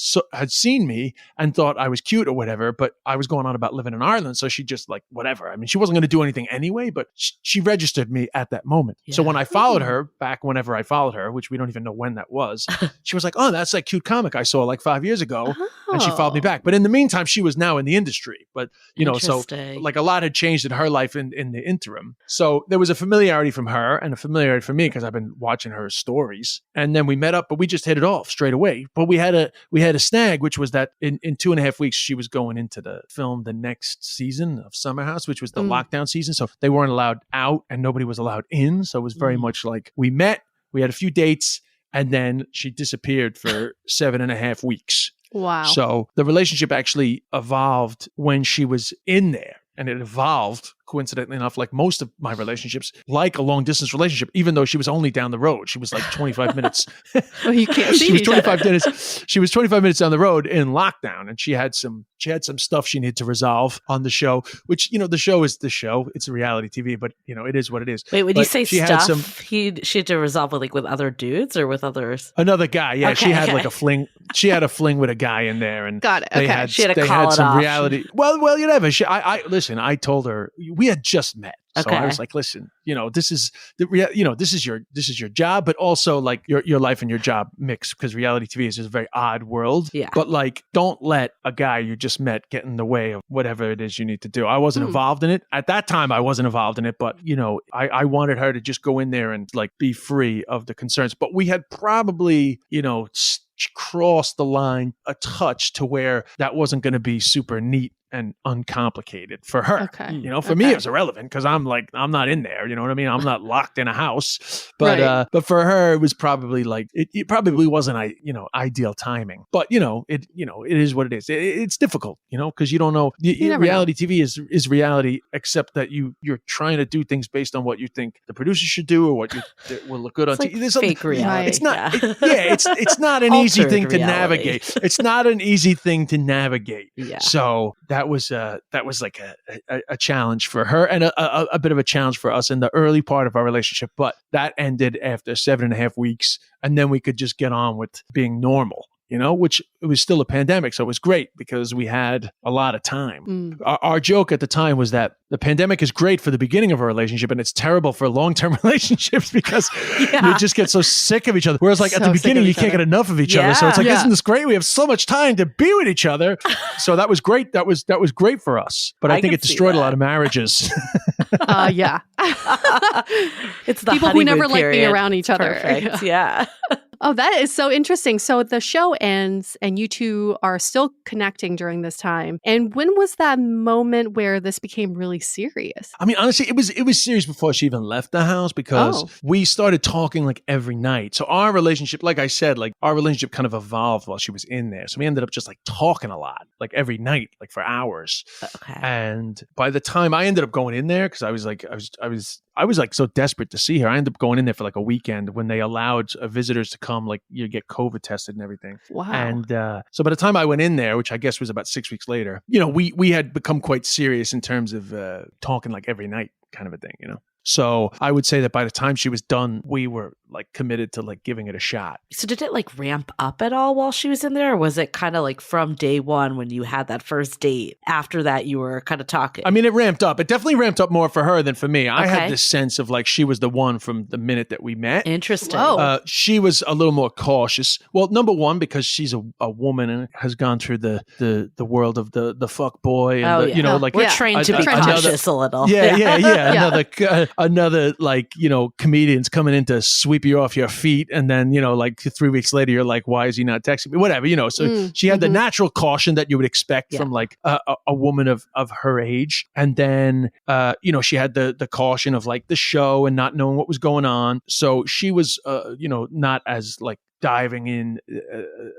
seen me and thought I was cute or whatever, but I was going on about living in Ireland. So she just like, whatever. I mean, she wasn't going to do anything anyway, but she registered me at that moment. Yeah. So when I followed her back, whenever I followed her, which we don't even know when that was, she was like, oh, that's that cute comic I saw like 5 years ago. Oh. And she followed me back. But in the meantime, she was now in the industry. But, so like a lot had changed in her life in the interim. So there was a familiarity from her and a familiarity from me, because I've been watching her stories. And then we met up, but we just hit it off straight away. But we had a snag, which was that in 2.5 weeks, she was going into the film the next season of Summer House, which was the lockdown season. So they weren't allowed out and nobody was allowed in. So it was very much like we met, we had a few dates, and then she disappeared for 7.5 weeks. Wow. So the relationship actually evolved when she was in there. And it evolved, coincidentally enough, like most of my relationships, like a long distance relationship, even though she was only down the road. She was like 25 minutes. Well, you can't see she was each 25 other. minutes. She was 25 minutes down the road in lockdown, and she had some stuff she needed to resolve on the show, which, the show is the show. It's a reality TV, but it is what it is. Wait, when you say she stuff, she had to resolve with other dudes or with others? Another guy. Yeah. Okay, she had like a fling. She had a fling with a guy in there, and got it. Okay. She had to they call had it some off. reality. Well, never. Listen, I told her we had just met. So I was like, listen, this is this is your job, but also like your life and your job mix, because reality TV is just a very odd world. Yeah. But like, don't let a guy you just met get in the way of whatever it is you need to do. I wasn't involved in it. At that time, I wasn't involved in it, but I wanted her to just go in there and like be free of the concerns. But we had probably, crossed the line a touch to where that wasn't going to be super neat and uncomplicated for her. Okay. For me, it was irrelevant because I'm not in there. You know what I mean? I'm not locked in a house. But right. But for her, it was probably like it probably wasn't ideal timing. But it is what it is. It's difficult, because you don't know. Reality TV is reality, except that you're trying to do things based on what you think the producer should do or what will look good on like TV. Fake reality. It's not. It's not an easy thing to reality. navigate. It's not an easy thing to navigate. Yeah. So that was like a challenge for her and a bit of a challenge for us in the early part of our relationship. But that ended after 7.5 weeks, and then we could just get on with being normal. Which it was still a pandemic. So it was great because we had a lot of time. Our joke at the time was that the pandemic is great for the beginning of a relationship and it's terrible for long-term relationships because you just get so sick of each other. Whereas like at the beginning, you can't get enough of each other. So it's like, isn't this great? We have so much time to be with each other. So that was great. That was great for us. But I think it destroyed a lot of marriages. Yeah. It's the people who never honeymoon like being period. around each other. Perfect. Yeah. Oh, that is so interesting. So the show ends and you two are still connecting during this time. And when was that moment where this became really serious? I mean, honestly, it was serious before she even left the house because we started talking like every night. So our relationship, like I said, like our relationship kind of evolved while she was in there. So we ended up just like talking a lot, like every night, like for hours. Okay. And by the time I ended up going in there, because I was like so desperate to see her. I ended up going in there for like a weekend when they allowed visitors to come, like you get COVID tested and everything. Wow. And so by the time I went in there, which I guess was about 6 weeks later, we had become quite serious in terms of talking like every night kind of a thing, So I would say that by the time she was done, we were like committed to like giving it a shot. So did it like ramp up at all while she was in there? Or was it kind of like from day one when you had that first date? After that, you were kind of talking? I mean, it ramped up. It definitely ramped up more for her than for me. I had this sense of like she was the one from the minute that we met. Interesting. She was a little more cautious. Well, number one, because she's a woman and has gone through the world of the fuck boy. And like we're trained to be cautious a little. Yeah. another like, comedian's coming in to sweep you off your feet. And then, like 3 weeks later, you're like, why is he not texting me? Whatever, So she had the natural caution that you would expect from like a woman of her age. And then, she had the caution of like the show and not knowing what was going on. So she was, not as like diving in,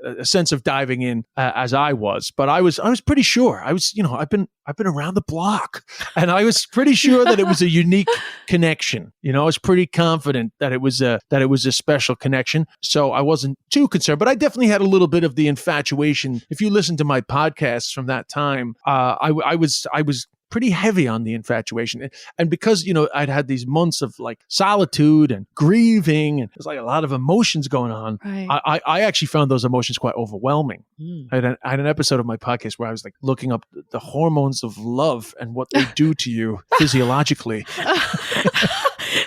a sense of diving in as I was, but I was pretty sure. I've been around the block, and I was pretty sure that it was a unique connection. I was pretty confident that it was a special connection. So I wasn't too concerned, but I definitely had a little bit of the infatuation. If you listen to my podcasts from that time, I was pretty heavy on the infatuation. And because, I'd had these months of like solitude and grieving, and there's like a lot of emotions going on. Right. I actually found those emotions quite overwhelming. I had an episode of my podcast where I was like looking up the hormones of love and what they do to you physiologically.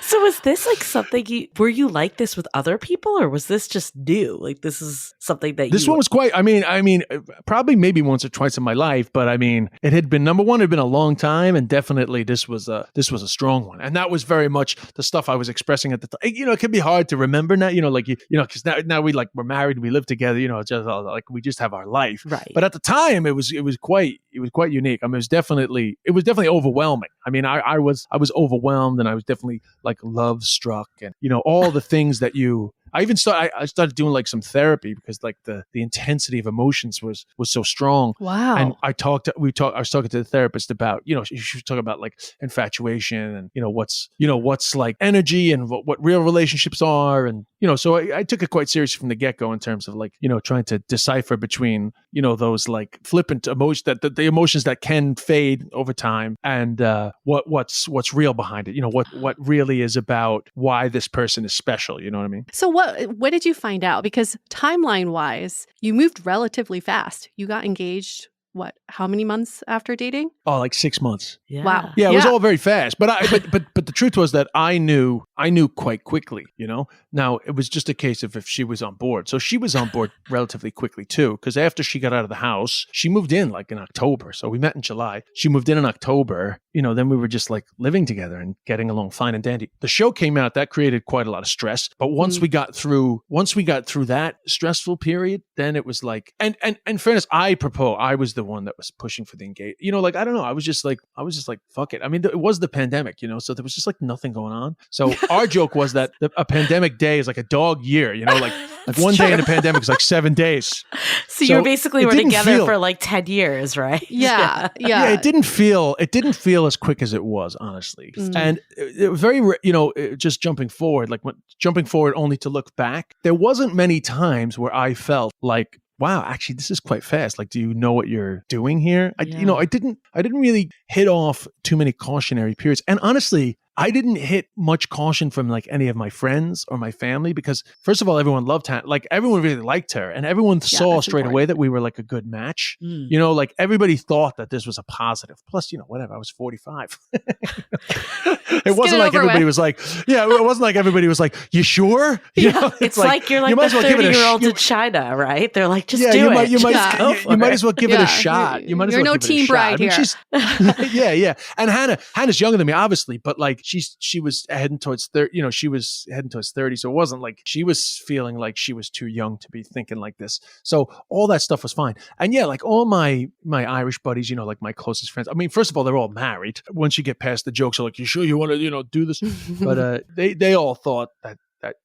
So was this like something were you like this with other people, or was this just new? Like this is something that this one was quite, I mean, probably maybe once or twice in my life, but I mean, it had been, number one, it had been a long time, and definitely this was a strong one. And that was very much the stuff I was expressing at the time. It can be hard to remember now, because now we're married, we live together, just like we just have our life. Right. But at the time it was quite unique. I mean, it was definitely overwhelming. I mean, I was overwhelmed, and I was definitely like love struck, and all the things that I started doing like some therapy because like the intensity of emotions was so strong. Wow. And I was talking to the therapist about, she was talking about like infatuation and, what's like energy and what real relationships are. And, so I took it quite seriously from the get-go in terms of like, trying to decipher between, those like flippant emotions, the emotions that can fade over time, and what's real behind it, what really is about why this person is special. You know what I mean? So what did you find out? Because timeline-wise, you moved relatively fast. You got engaged, how many months after dating? Oh, like 6 months. Yeah. Wow. Yeah, it was all very fast. But but the truth was that I knew quite quickly, Now, it was just a case of if she was on board. So she was on board relatively quickly too, because after she got out of the house, she moved in like in October. So we met in July. She moved in October. Then we were just like living together and getting along fine and dandy. The show came out, that created quite a lot of stress. But once we got through that stressful period, then it was like, and in fairness, I was the one that was pushing for the engagement. I don't know. I was just like, fuck it. I mean, it was the pandemic, so there was just like nothing going on. So our joke was that a pandemic day is like a dog year, like one day in a pandemic is like 7 days. So you basically were together for like 10 years, right? Yeah. Yeah, it didn't feel as quick as it was, honestly. And it was very, just jumping forward only to look back. There wasn't many times where I felt like, wow, actually, this is quite fast. Like, do you know what you're doing here? I didn't really hit off too many cautionary periods. And honestly, I didn't hit much caution from like any of my friends or my family because, first of all, everyone loved Hannah. Like everyone really liked her, and everyone saw straight away that we were like a good match. Like everybody thought that this was a positive. Plus, whatever. I was 45. It wasn't like everybody was like, it wasn't like everybody was like, you sure? It's like you're like the 30-year-old in China, right? They're like, just do it. You might as well give it a shot. You might as well You're give it a no teen shot. bride here. Yeah. And Hannah's younger than me, obviously, but like she was heading towards 30. She was heading towards 30, so it wasn't like she was feeling like she was too young to be thinking like this. So all that stuff was fine. And yeah, like all my Irish buddies, like my closest friends. I mean, first of all, they're all married. Once you get past the jokes, they're like, "You sure you want to, do this?" But they all thought that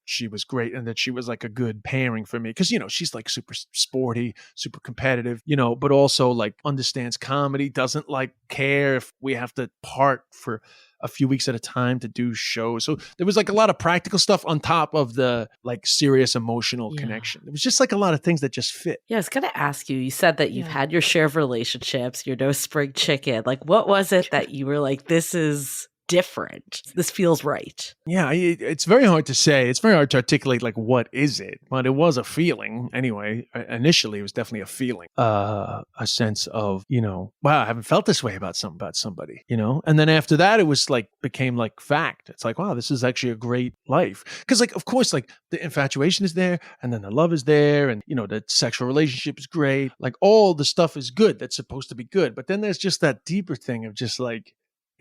she was great and that she was like a good pairing for me because she's like super sporty, super competitive, but also like understands comedy, doesn't like care if we have to part for a few weeks at a time to do shows. So there was like a lot of practical stuff on top of the like serious emotional connection. It was just like a lot of things that just fit. Yeah, I was going to ask you, you said that you've had your share of relationships, you're no spring chicken. Like what was it that you were like, this is different. This feels right. Yeah, it's very hard to say. It's very hard to articulate like what is it, but it was a feeling anyway. Initially, it was definitely a feeling, a sense of wow, I haven't felt this way about somebody, And then after that, it was like became like fact. It's like wow, this is actually a great life because like of course like the infatuation is there, and then the love is there, and the sexual relationship is great. Like all the stuff is good that's supposed to be good, but then there's just that deeper thing of just like.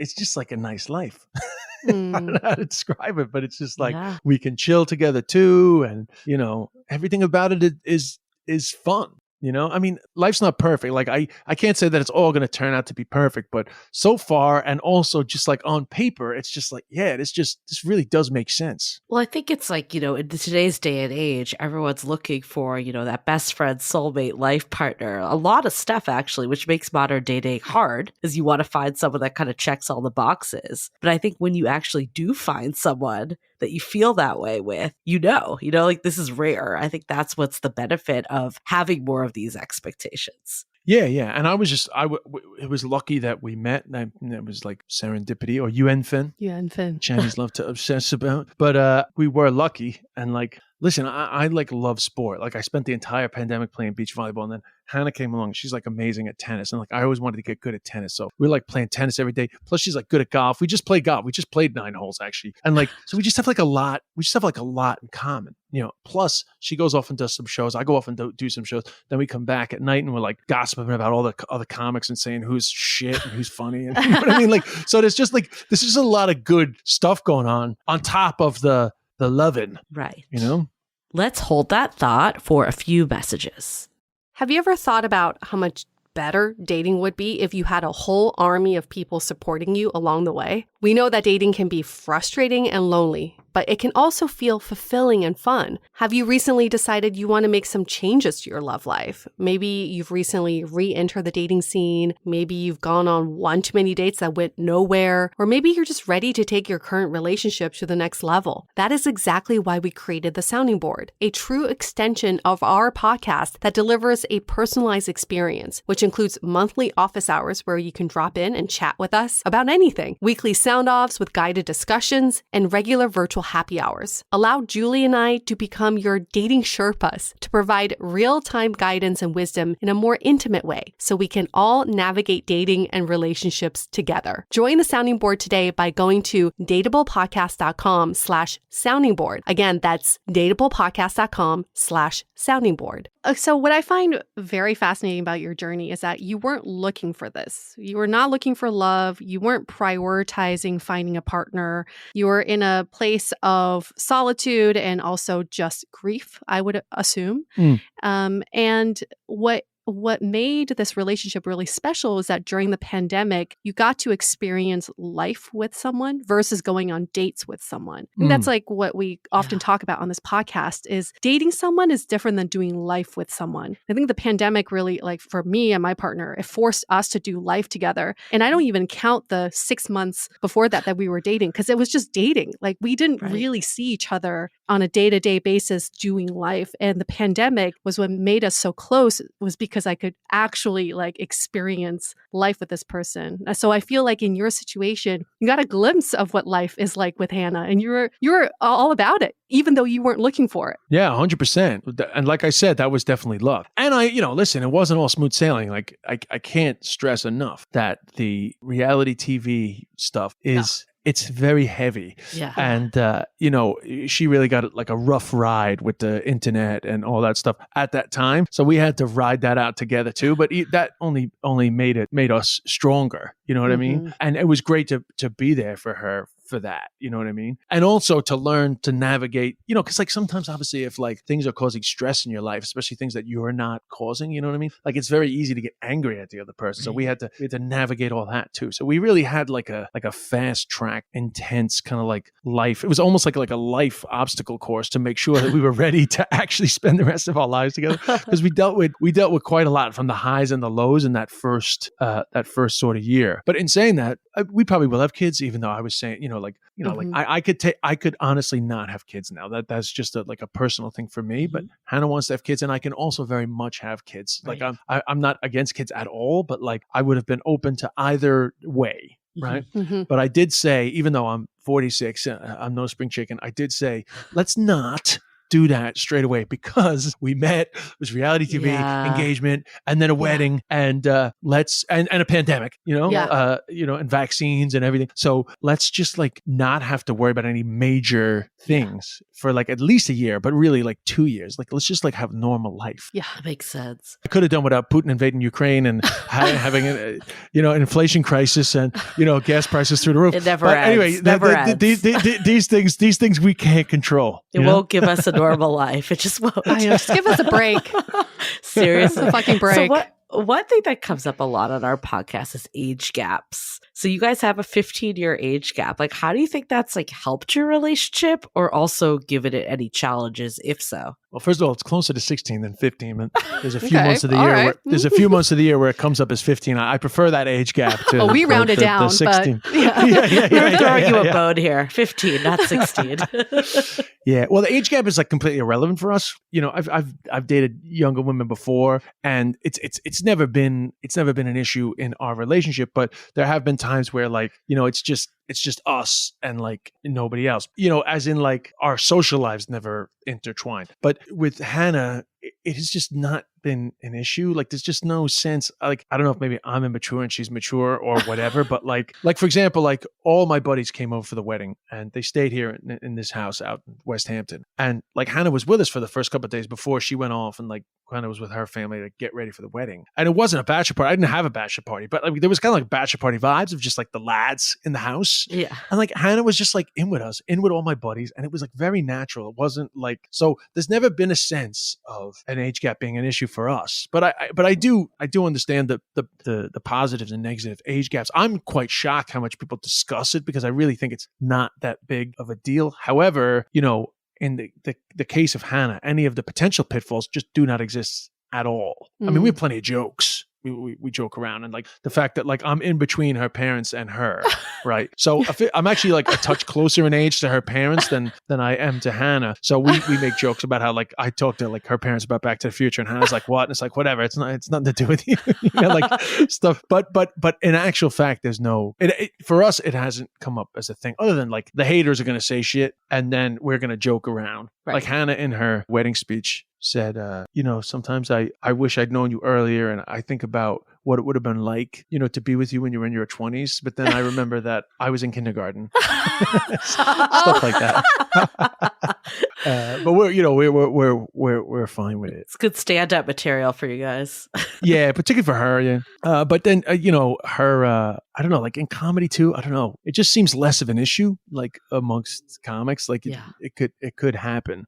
It's just like a nice life. I don't know how to describe it, but it's just like we can chill together too, and everything about it is fun. I mean, life's not perfect. Like I can't say that it's all going to turn out to be perfect, but so far, and also just like on paper, it's just like, this really does make sense. Well, I think it's like, in today's day and age, everyone's looking for, that best friend, soulmate, life partner, a lot of stuff actually, which makes modern dating hard because you want to find someone that kind of checks all the boxes. But I think when you actually do find someone that you feel that way with, like this is rare. I think that's what's the benefit of having more of these expectations. Yeah. And it was lucky that we met. And it was like serendipity or Yuan-Fin. Chinese love to obsess about. But we were lucky. And like, listen, I like love sport. Like I spent the entire pandemic playing beach volleyball, and then Hannah came along. She's like amazing at tennis. And like, I always wanted to get good at tennis. So we were like playing tennis every day. Plus she's like good at golf. We just play golf. We just played 9 holes actually. And like, so we just have like a lot in common, plus she goes off and does some shows. I go off and do some shows. Then we come back at night and we're like gossiping about all the other comics and saying who's shit and who's funny. And you know what I mean? Like, so there's just like, this is a lot of good stuff going on top of the loving. Right. Let's hold that thought for a few messages. Have you ever thought about how much better dating would be if you had a whole army of people supporting you along the way? We know that dating can be frustrating and lonely, but it can also feel fulfilling and fun. Have you recently decided you want to make some changes to your love life? Maybe you've recently re-entered the dating scene. Maybe you've gone on one too many dates that went nowhere. Or maybe you're just ready to take your current relationship to the next level. That is exactly why we created the Sounding Board, a true extension of our podcast that delivers a personalized experience, which includes monthly office hours where you can drop in and chat with us about anything, weekly sound-offs with guided discussions, and regular virtual happy hours. Allow Julie and I to become your dating Sherpas to provide real-time guidance and wisdom in a more intimate way so we can all navigate dating and relationships together. Join the Sounding Board today by going to dateablepodcast.com/sounding board. Again, that's dateablepodcast.com/sounding board. So what I find very fascinating about your journey is that you weren't looking for this. You were not looking for love. You weren't prioritizing finding a partner. You were in a place of solitude and also just grief, I would assume. And what made this relationship really special is that during the pandemic, you got to experience life with someone versus going on dates with someone. And that's like what we often talk about on this podcast is dating someone is different than doing life with someone. I think the pandemic really, like for me and my partner, it forced us to do life together. And I don't even count the 6 months before that we were dating because it was just dating. Like we didn't really see each other on a day-to-day basis doing life. And the pandemic was what made us so close was because I could actually like experience life with this person. So I feel like in your situation, you got a glimpse of what life is like with Hannah and you were all about it, even though you weren't looking for it. Yeah, 100%. And like I said, that was definitely love. And listen, it wasn't all smooth sailing. Like I can't stress enough that the reality TV stuff is... It's very heavy. Yeah. And, she really got like a rough ride with the internet and all that stuff at that time. So we had to ride that out together too. But that only made us stronger. You know what I mean? And it was great to be there for her for that. You know what I mean? And also to learn to navigate, because like sometimes obviously if like things are causing stress in your life, especially things that you're not causing, you know what I mean? Like it's very easy to get angry at the other person. So we had to navigate all that too. So we really had like a fast track, intense kind of like life. It was almost like a life obstacle course to make sure that we were ready to actually spend the rest of our lives together. Because we dealt with quite a lot from the highs and the lows in that first sort of year. But in saying that, we probably will have kids, even though I was saying, like I could honestly not have kids now. That's just a personal thing for me. But Hannah wants to have kids, and I can also very much have kids. Right. Like I'm not against kids at all, but like I would have been open to either way. Right. But I did say, even though I'm 46, I'm no spring chicken, I did say, let's not do that straight away because we met, it was reality TV, engagement, and then a wedding, and let's and a pandemic, and vaccines and everything. So let's just like not have to worry about any major things for like at least a year, but really like 2 years. Like let's just like have normal life. Yeah, that makes sense. I could have done without Putin invading Ukraine and having an inflation crisis and gas prices through the roof. It never ends. These things we can't control. It won't give us a normal life. It just won't. I know. Just give us a break. Seriously, a fucking break. So one thing that comes up a lot on our podcast is age gaps. So you guys have a 15-year age gap. Like, how do you think that's like helped your relationship, or also given it any challenges, if so? Well, first of all, it's closer to 16 than 15. And there's a few months of the year there's a few months of the year where it comes up as 15. I prefer that age gap to we rounded down, the 16. But We're throwing you a bone here. 15, not 16. Yeah. Well, the age gap is like completely irrelevant for us. I've dated younger women before, and it's never been an issue in our relationship, but there have been times where like, it's just us and like nobody else, as in like our social lives never intertwined. But with Hannah, it has just not been an issue. Like there's just no sense. Like, I don't know if maybe I'm immature and she's mature or whatever, but like for example, like all my buddies came over for the wedding and they stayed here in this house out in West Hampton. And like Hannah was with us for the first couple of days before she went off, and like Hannah was with her family to get ready for the wedding. And it wasn't a bachelor party. I didn't have a bachelor party, but like there was kind of like bachelor party vibes of just like the lads in the house. Yeah. And like Hannah was just like in with us, in with all my buddies. And it was like very natural. It wasn't like, so there's never been a sense of an age gap being an issue for us. But I do understand the positives and negative age gaps. I'm quite shocked how much people discuss it because I really think it's not that big of a deal. However, in the case of Hannah, any of the potential pitfalls just do not exist at all. I mean, we have plenty of jokes. We joke around, and like the fact that like I'm in between her parents and her, right? So I'm actually like a touch closer in age to her parents than I am to Hannah. So we make jokes about how like I talk to like her parents about Back to the Future, and Hannah's like, what? And it's like, whatever. It's nothing to do with you, like stuff. But in actual fact, there's no. For us, it hasn't come up as a thing other than like the haters are going to say shit, and then we're going to joke around. Right. Like Hannah in her wedding speech said, sometimes I wish I'd known you earlier, and I think about what it would have been like, to be with you when you were in your 20s. But then I remember that I was in kindergarten, stuff like that. But we're fine with it. It's good stand-up material for you guys. Yeah, particularly for her. Yeah, but then her. I don't know, like in comedy too. I don't know. It just seems less of an issue, like amongst comics. Like it could happen.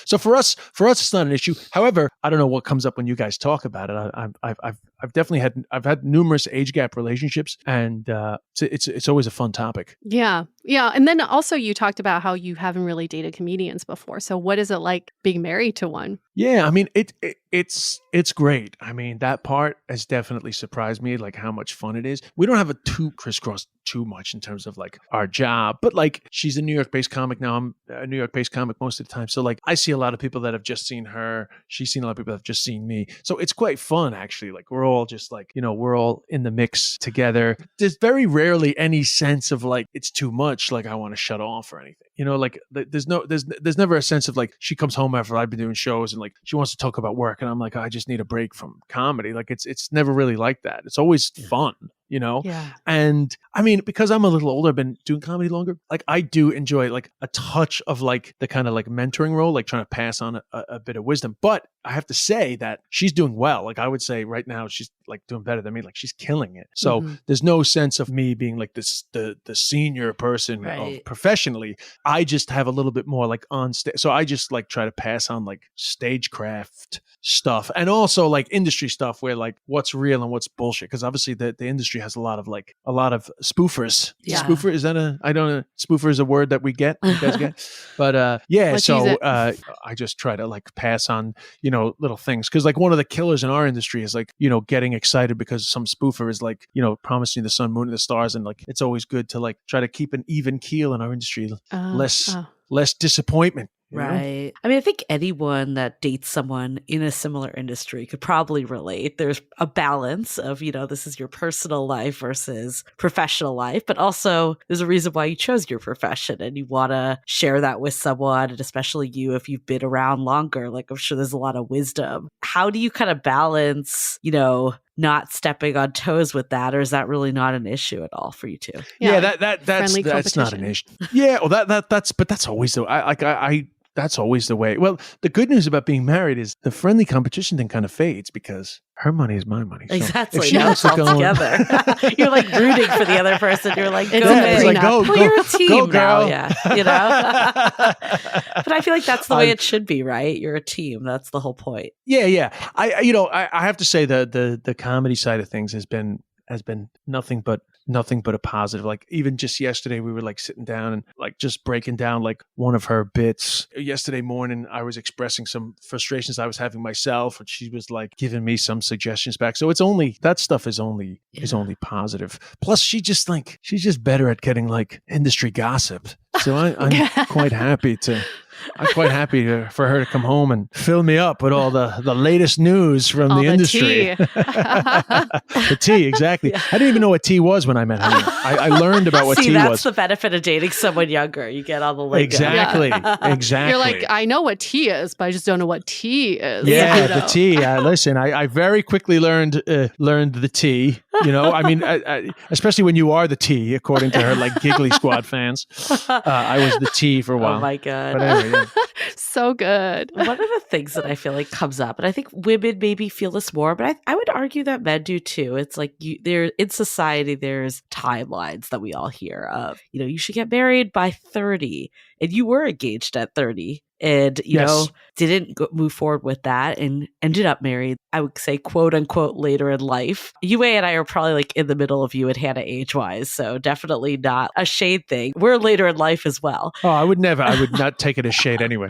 So for us, it's not an issue. However, I don't know what comes up when you guys talk about it. I've definitely had numerous age gap relationships, and it's always a fun topic. Yeah. And then also you talked about how you haven't really dated comedians before. So what is it like being married to one? Yeah, I mean it's great. I mean, that part has definitely surprised me, like how much fun it is. We don't have a too crisscross too much in terms of like our job, but like she's a New York-based comic now. I'm a New York-based comic most of the time. So like I see a lot of people that have just seen her. She's seen a lot of people that have just seen me. So it's quite fun actually. Like we're all just like, we're all in the mix together. There's very rarely any sense of like it's too much, like I want to shut off or anything. Like there's never a sense of like she comes home after I've been doing shows and like she wants to talk about work and I'm like, I just need a break from comedy. Like it's never really like that. It's always fun. Yeah. And I mean, because I'm a little older, I've been doing comedy longer. Like I do enjoy like a touch of like the kind of like mentoring role, like trying to pass on a bit of wisdom. But I have to say that she's doing well. Like I would say right now, she's like doing better than me. Like she's killing it. So there's no sense of me being like this, the senior person professionally. I just have a little bit more like on stage. So I just like try to pass on like stagecraft stuff and also like industry stuff where like what's real and what's bullshit. Cause obviously the industry has a lot of spoofers. Yeah. Spoofer, is that I don't know. Spoofer is a word that you guys get. But Let's so I just try to like pass on, little things. Cause like one of the killers in our industry is like, getting excited because some spoofer is like, promising the sun, moon, and the stars. And like, it's always good to like try to keep an even keel in our industry, less less disappointment. You know? Right. I mean, I think anyone that dates someone in a similar industry could probably relate. There's a balance of, this is your personal life versus professional life, but also there's a reason why you chose your profession and you want to share that with someone. And especially you, if you've been around longer, like I'm sure there's a lot of wisdom. How do you kind of balance, not stepping on toes with that, or is that really not an issue at all for you two? Yeah, that's not an issue. Yeah, well, that's always the that's always the way. Well, the good news about being married is the friendly competition thing kind of fades because her money is my money. So exactly. Now it's all together. You're like rooting for the other person. You're like, go, you're a team go, girl. Now. Yeah, But I feel like that's the way it should be, right? You're a team. That's the whole point. Yeah. I have to say the comedy side of things has been nothing but a positive. Like even just yesterday, we were like sitting down and like just breaking down like one of her bits. Yesterday morning, I was expressing some frustrations I was having myself, and she was like giving me some suggestions back. So that stuff is only positive. Plus, she's just better at getting like industry gossip. So I'm quite happy for her to come home and fill me up with all the latest news from the industry. The tea, exactly. Yeah. I didn't even know what tea was when I met her. I learned about what tea was. That's the benefit of dating someone younger. You get all the lingo. Exactly. You're like, I know what tea is, but I just don't know what tea is. Yeah, the tea. Listen, I very quickly learned the tea. I mean, especially when you are the tea, according to her, like Giggly Squad fans. I was the tea for a while. Oh my God. But anyway, yeah. So good. One of the things that I feel like comes up, and I think women maybe feel this more, but I would argue that men do too. It's like in society, there's timelines that we all hear of, you should get married by 30, and you were engaged at 30. And, didn't move forward with that and ended up married, I would say, quote unquote, later in life. Yue and I are probably like in the middle of you and Hannah age-wise, so definitely not a shade thing. We're later in life as well. Oh, I would not take it as shade anyway.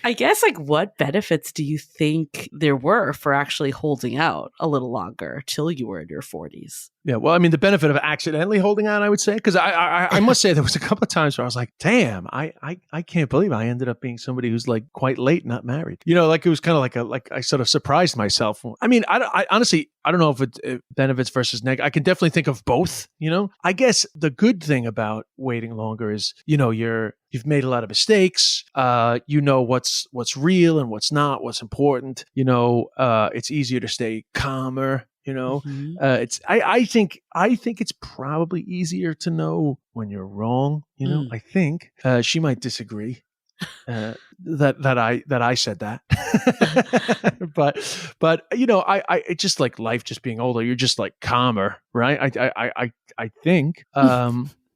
I guess, like, what benefits do you think there were for actually holding out a little longer till you were in your 40s? Yeah, well, I mean, the benefit of accidentally holding out, I would say, because I must say there was a couple of times where I was like, damn, I can't believe I ended up being somebody who's like quite late, not married. Like it was kind of like I sort of surprised myself. I mean, I honestly, I don't know if it benefits versus negative. I can definitely think of both, I guess the good thing about waiting longer is, you've made a lot of mistakes. What's real and what's not, what's important. It's easier to stay calmer. Mm-hmm. I think it's probably easier to know when you're wrong. I think she might disagree that I said that, but I it's just like life just being older. You're just like calmer, right? I think.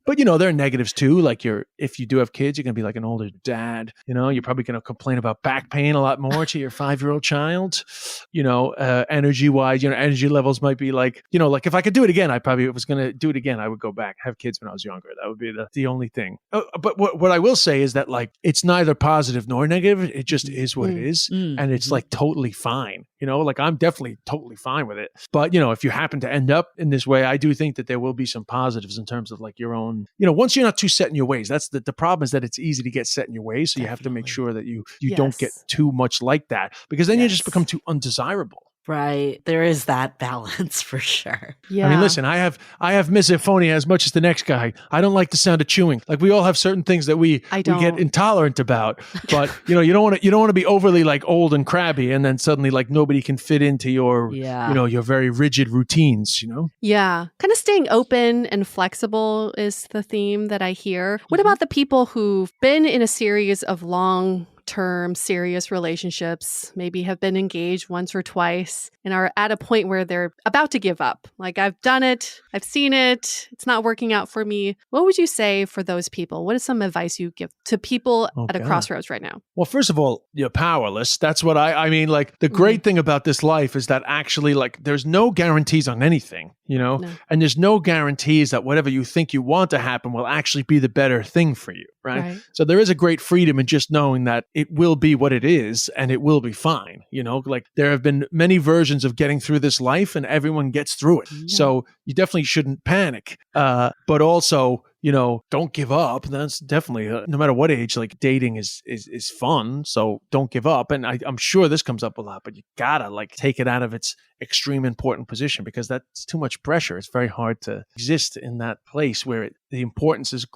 But there are negatives too. Like if you do have kids, you're gonna be like an older dad. You're probably gonna complain about back pain a lot more to your 5-year-old child. Energy wise, energy levels might be like, like if I could do it again, I probably if I was gonna do it again, I would go back, have kids when I was younger. That would be the only thing. But what I will say is that like it's neither positive nor negative. It just is what it is, and it's like totally fine. Like I'm definitely totally fine with it. But if you happen to end up in this way, I do think that there will be some positives in terms of like your own. Once you're not too set in your ways, that's the problem is that it's easy to get set in your ways. So you have to make sure that you don't get too much like that, because then you just become too undesirable. Right. There is that balance for sure. Yeah. I mean, listen, I have misophonia as much as the next guy. I don't like the sound of chewing. Like we all have certain things that we get intolerant about. But you don't want to be overly like old and crabby, and then suddenly like nobody can fit into your your very rigid routines. Yeah, kind of staying open and flexible is the theme that I hear. What about the people who've been in a series of long-term serious relationships, maybe have been engaged once or twice and are at a point where they're about to give up? Like, I've done it, I've seen it, it's not working out for me. What would you say for those people? What is some advice you give to people at a crossroads right now? Well, first of all, you're powerless. That's what I mean. Like the great thing about this life is that actually like there's no guarantees on anything, and there's no guarantees that whatever you think you want to happen will actually be the better thing for you. Right. So there is a great freedom in just knowing that it will be what it is and it will be fine. Like there have been many versions of getting through this life and everyone gets through it. Yeah. So you definitely shouldn't panic. But also, don't give up. That's definitely, no matter what age, like dating is fun. So don't give up. And I'm sure this comes up a lot, but you gotta like take it out of its extreme important position, because that's too much pressure. It's very hard to exist in that place where the importance is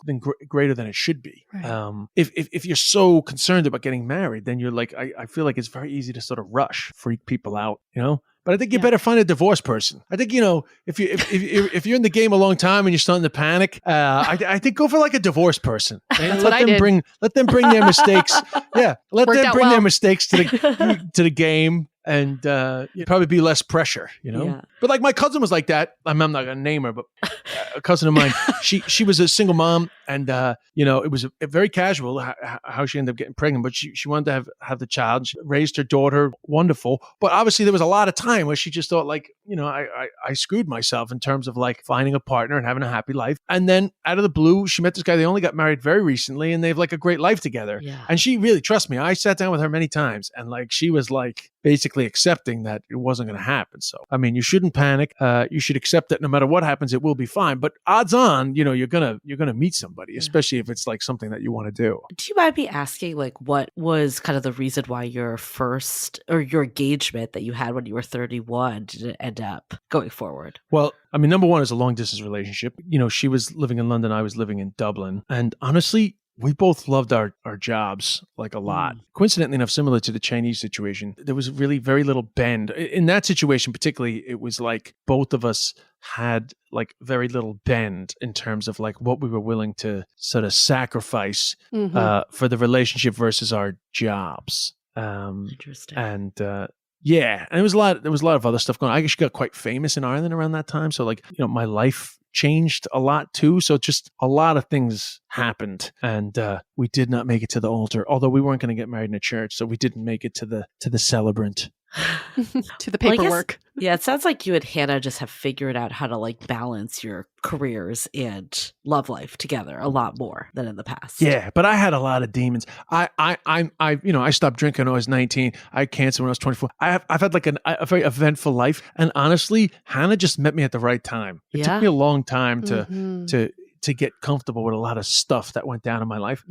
greater than it should be. Right. If you're so concerned about getting married, then you're like, I feel like it's very easy to sort of rush, freak people out, But I think you better find a divorced person. I think, if you're in the game a long time and you're starting to panic, I think go for like a divorced person. And let them bring their mistakes. Yeah, let them bring their mistakes to the game. And you'd probably be less pressure, Yeah. But like my cousin was like that. I'm not going to name her, but a cousin of mine, she was a single mom, and it was a very casual how she ended up getting pregnant. But she wanted to have the child. She raised her daughter, wonderful. But obviously there was a lot of time where she just thought like, I screwed myself in terms of like finding a partner and having a happy life. And then out of the blue, she met this guy. They only got married very recently, and they have like a great life together. Yeah. And she really, trust me, I sat down with her many times, and like she was like basically accepting that it wasn't going to happen. So, I mean, you shouldn't panic. You should accept that no matter what happens, it will be fine. But odds on, you're gonna meet somebody, especially if it's like something that you want to do. Do you mind me asking, like, what was kind of the reason why your first or your engagement that you had when you were 31 didn't end up going forward? Well, I mean, number one is a long distance relationship. She was living in London, I was living in Dublin, and honestly, we both loved our jobs like a lot. Coincidentally enough, similar to the Chinese situation, there was really very little bend. In that situation particularly, it was like both of us had like very little bend in terms of like what we were willing to sort of sacrifice for the relationship versus our jobs. Interesting. And yeah, and there was a lot of other stuff going on. I actually got quite famous in Ireland around that time. So like, my life changed a lot too. So just a lot of things happened, and we did not make it to the altar, although we weren't going to get married in a church. So we didn't make it to the celebrant. To the paperwork. Yeah, it sounds like you and Hannah just have figured out how to like balance your careers and love life together a lot more than in the past. Yeah, but I had a lot of demons. I stopped drinking when I was 19. I had cancer when I was 24. I've had like a very eventful life, and honestly, Hannah just met me at the right time. It took me a long time to get comfortable with a lot of stuff that went down in my life.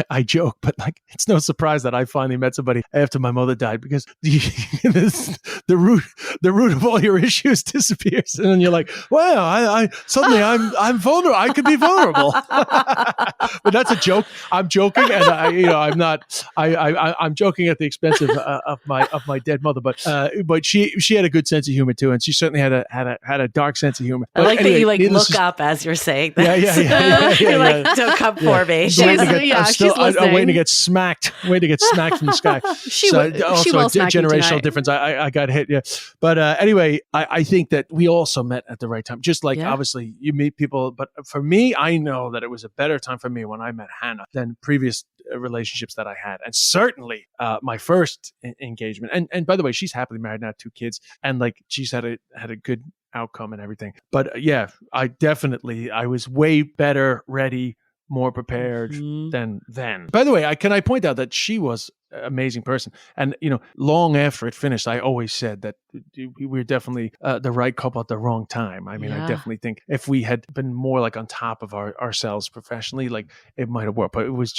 I joke, but like, it's no surprise that I finally met somebody after my mother died, because the root of all your issues disappears. And then you're like, well, I suddenly I'm vulnerable. I could be vulnerable. But that's a joke. I'm joking. And I'm not, I'm joking at the expense of my dead mother, but she had a good sense of humor too. And she certainly had a dark sense of humor. I like that you like look up as you're saying that. Yeah. You're like, don't come for me. She's listening. I'm waiting to get smacked. from the sky. She will smack you generational tonight. difference. I got hit. Yeah, but anyway, I think that we also met at the right time. Just like obviously you meet people, but for me, I know that it was a better time for me when I met Hannah than previous relationships that I had, and certainly my first engagement. And by the way, she's happily married now, 2 kids, and like she's had a good outcome and everything. But yeah, I was way better ready, more prepared than then. By the way, I point out that she was an amazing person. And, long after it finished, I always said that we were definitely the right couple at the wrong time. I mean, I definitely think if we had been more like on top of ourselves professionally, like it might have worked, but it was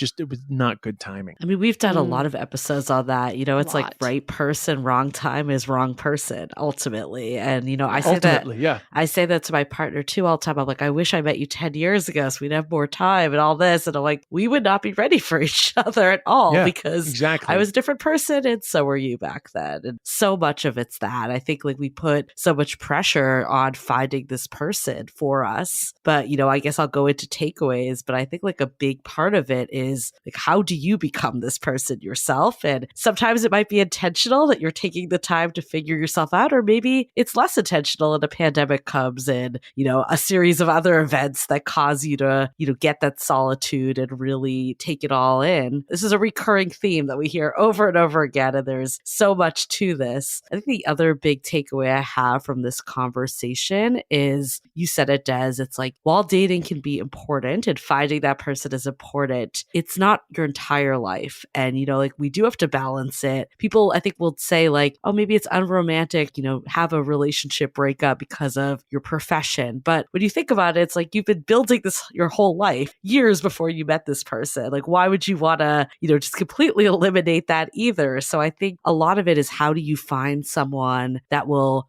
not good timing. I mean, we've done a lot of episodes on that. It's like right person, wrong time is wrong person ultimately. And, I say I say that to my partner too all the time. I'm like, I wish I met you 10 years ago so we'd have more time and all this. And I'm like, we would not be ready for each other at all because I was a different person and so were you back then. And so much of it's that. I think like we put so much pressure on finding this person for us. But, I guess I'll go into takeaways, but I think like a big part of it is like, how do you become this person yourself? And sometimes it might be intentional that you're taking the time to figure yourself out, or maybe it's less intentional and a pandemic comes and, a series of other events that cause you to, get that solitude and really take it all in. This is a recurring theme that we hear over and over again, and there's so much to this. I think the other other big takeaway I have from this conversation is, you said it, Des, it's like, while dating can be important and finding that person is important, it's not your entire life. And, like, we do have to balance it. People, I think, will say like, oh, maybe it's unromantic, have a relationship breakup because of your profession. But when you think about it, it's like, you've been building this your whole life, years before you met this person. Like, why would you want to, just completely eliminate that either? So I think a lot of it is, how do you find someone that will,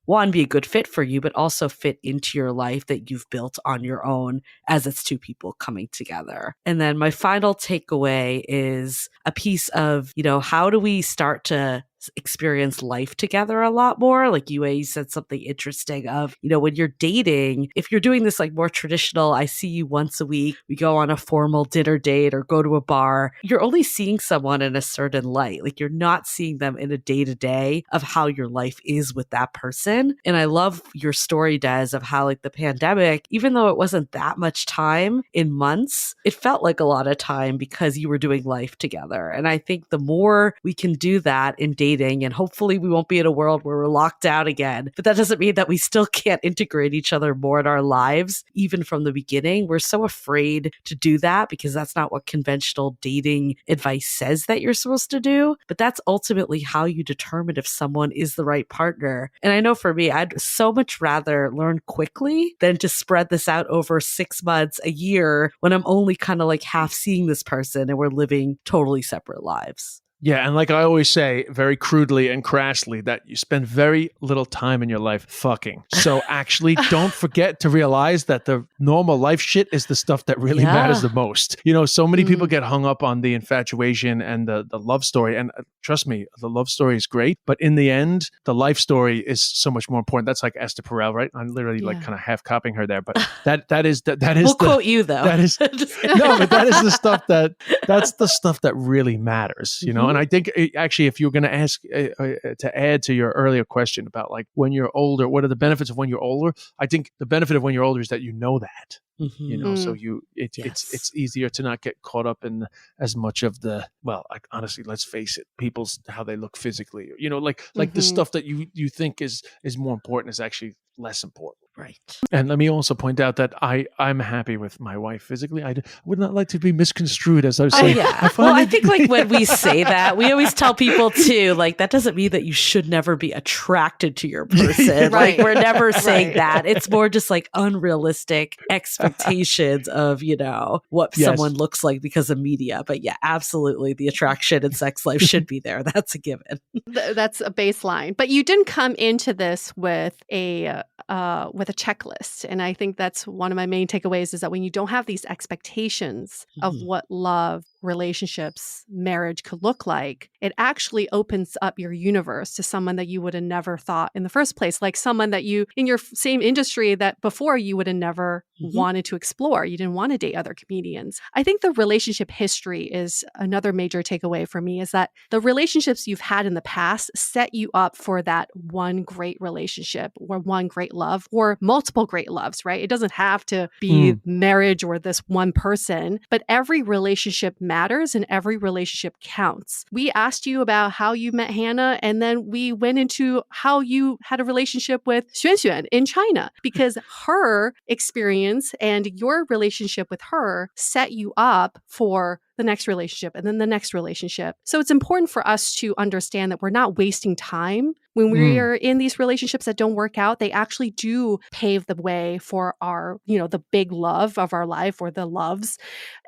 one, be a good fit for you, but also fit into your life that you've built on your own as it's two people coming together. And then my final takeaway is a piece of, how do we start to experience life together a lot more? Like you said something interesting of, when you're dating, if you're doing this like more traditional, I see you once a week, we go on a formal dinner date or go to a bar, you're only seeing someone in a certain light. Like, you're not seeing them in a day-to-day of how your life is with that person. And I love your story, Des, of how like the pandemic, even though it wasn't that much time in months, it felt like a lot of time because you were doing life together. And I think the more we can do that in dating, and hopefully we won't be in a world where we're locked out again, but that doesn't mean that we still can't integrate each other more in our lives, even from the beginning. We're so afraid to do that because that's not what conventional dating advice says that you're supposed to do, but that's ultimately how you determine if someone is the right partner. And I know for me, I'd so much rather learn quickly than to spread this out over 6 months, a year, when I'm only kind of like half seeing this person and we're living totally separate lives. Yeah, and like I always say, very crudely and crassly, that you spend very little time in your life fucking. So actually, don't forget to realize that the normal life shit is the stuff that really matters the most. So many people get hung up on the infatuation and the love story. And trust me, the love story is great. But in the end, the life story is so much more important. That's like Esther Perel, right? I'm literally like kind of half copying her there. But that is we'll quote you though. That is no, but that is the stuff that's the stuff that really matters, And I think actually, if you're going to ask to add to your earlier question about like when you're older, what are the benefits of when you're older? I think the benefit of when you're older is that you know that. So it's easier to not get caught up in as much of the, well, like, honestly, let's face it, people's how they look physically, like the stuff that you think is more important is actually less important. Right. And let me also point out that I'm happy with my wife physically. I would not like to be misconstrued as I was saying. Yeah. I think like when we say that, we always tell people too, like, that doesn't mean that you should never be attracted to your person. Right. Like, we're never saying that. It's more just like unrealistic expectations of, what someone looks like because of media. But yeah, absolutely. The attraction and sex life should be there. That's a given. That's a baseline. But you didn't come into this with a checklist. And I think that's one of my main takeaways, is that when you don't have these expectations of what love, relationships, marriage could look like, it actually opens up your universe to someone that you would have never thought in the first place, like someone that you, in your same industry, that before you would have never wanted to explore. You didn't want to date other comedians. I think the relationship history is another major takeaway for me, is that the relationships you've had in the past set you up for that one great relationship or one great love or multiple great loves, right? It doesn't have to be marriage or this one person, but every relationship matters and every relationship counts. We asked you about how you met Hannah, and then we went into how you had a relationship with Xuan in China, because her experience and your relationship with her set you up for the next relationship and then the next relationship. So it's important for us to understand that we're not wasting time when we are in these relationships that don't work out. They actually do pave the way for our, the big love of our life, or the loves.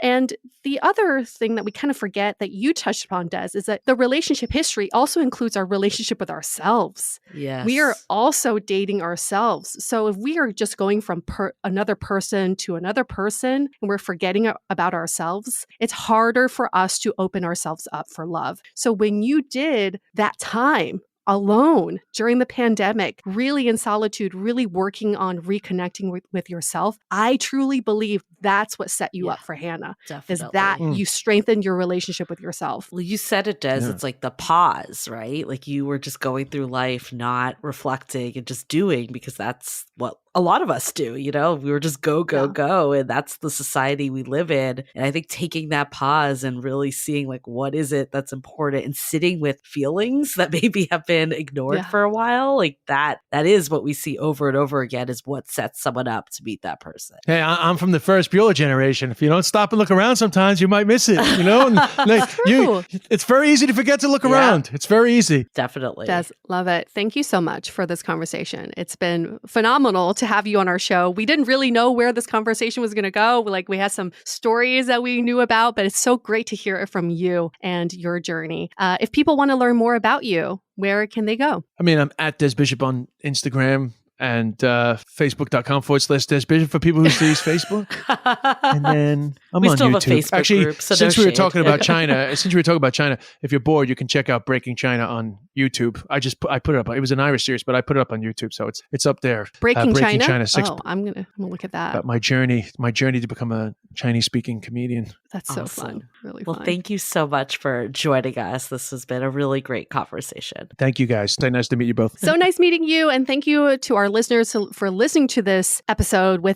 And the other thing that we kind of forget that you touched upon, Des, is that the relationship history also includes our relationship with ourselves. Yes. We are also dating ourselves. So if we are just going from another person to another person and we're forgetting about ourselves, it's harder for us to open ourselves up for love. So when you did that time alone during the pandemic, really in solitude, really working on reconnecting with yourself, I truly believe that's what set you up for Hannah. Definitely. Is that you strengthened your relationship with yourself. Well, you said it, Des. It's like the pause, right? Like, you were just going through life, not reflecting and just doing, because that's what a lot of us do, we were just go, go. And that's the society we live in. And I think taking that pause and really seeing like, what is it that's important and sitting with feelings that maybe have been ignored for a while, like that is what we see over and over again is what sets someone up to meet that person. Hey, I'm from the first Bueller generation. If you don't stop and look around sometimes, you might miss it, And, it's very easy to forget to look around. It's very easy. Definitely. Des, love it. Thank you so much for this conversation. It's been phenomenal to have you on our show. We didn't really know where this conversation was going to go. Like we had some stories that we knew about, but it's so great to hear it from you and your journey. If people want to learn more about you, where can they go? I mean, I'm at Des Bishop on Instagram and facebook.com/Des Bishop for people who sees Facebook. And then I'm on still YouTube. have a Facebook Actually, group, so since no we were shade. talking about China, if you're bored, you can check out Breaking China on YouTube. I put it up. It was an Irish series, but I put it up on YouTube, so it's up there. Breaking China. 6. Oh, I'm gonna look at that. About my journey to become a Chinese speaking comedian. That's so fun. Really fun. Well, thank you so much for joining us. This has been a really great conversation. Thank you, guys. Nice to meet you both. So nice meeting you, and thank you to our listeners for listening to this episode with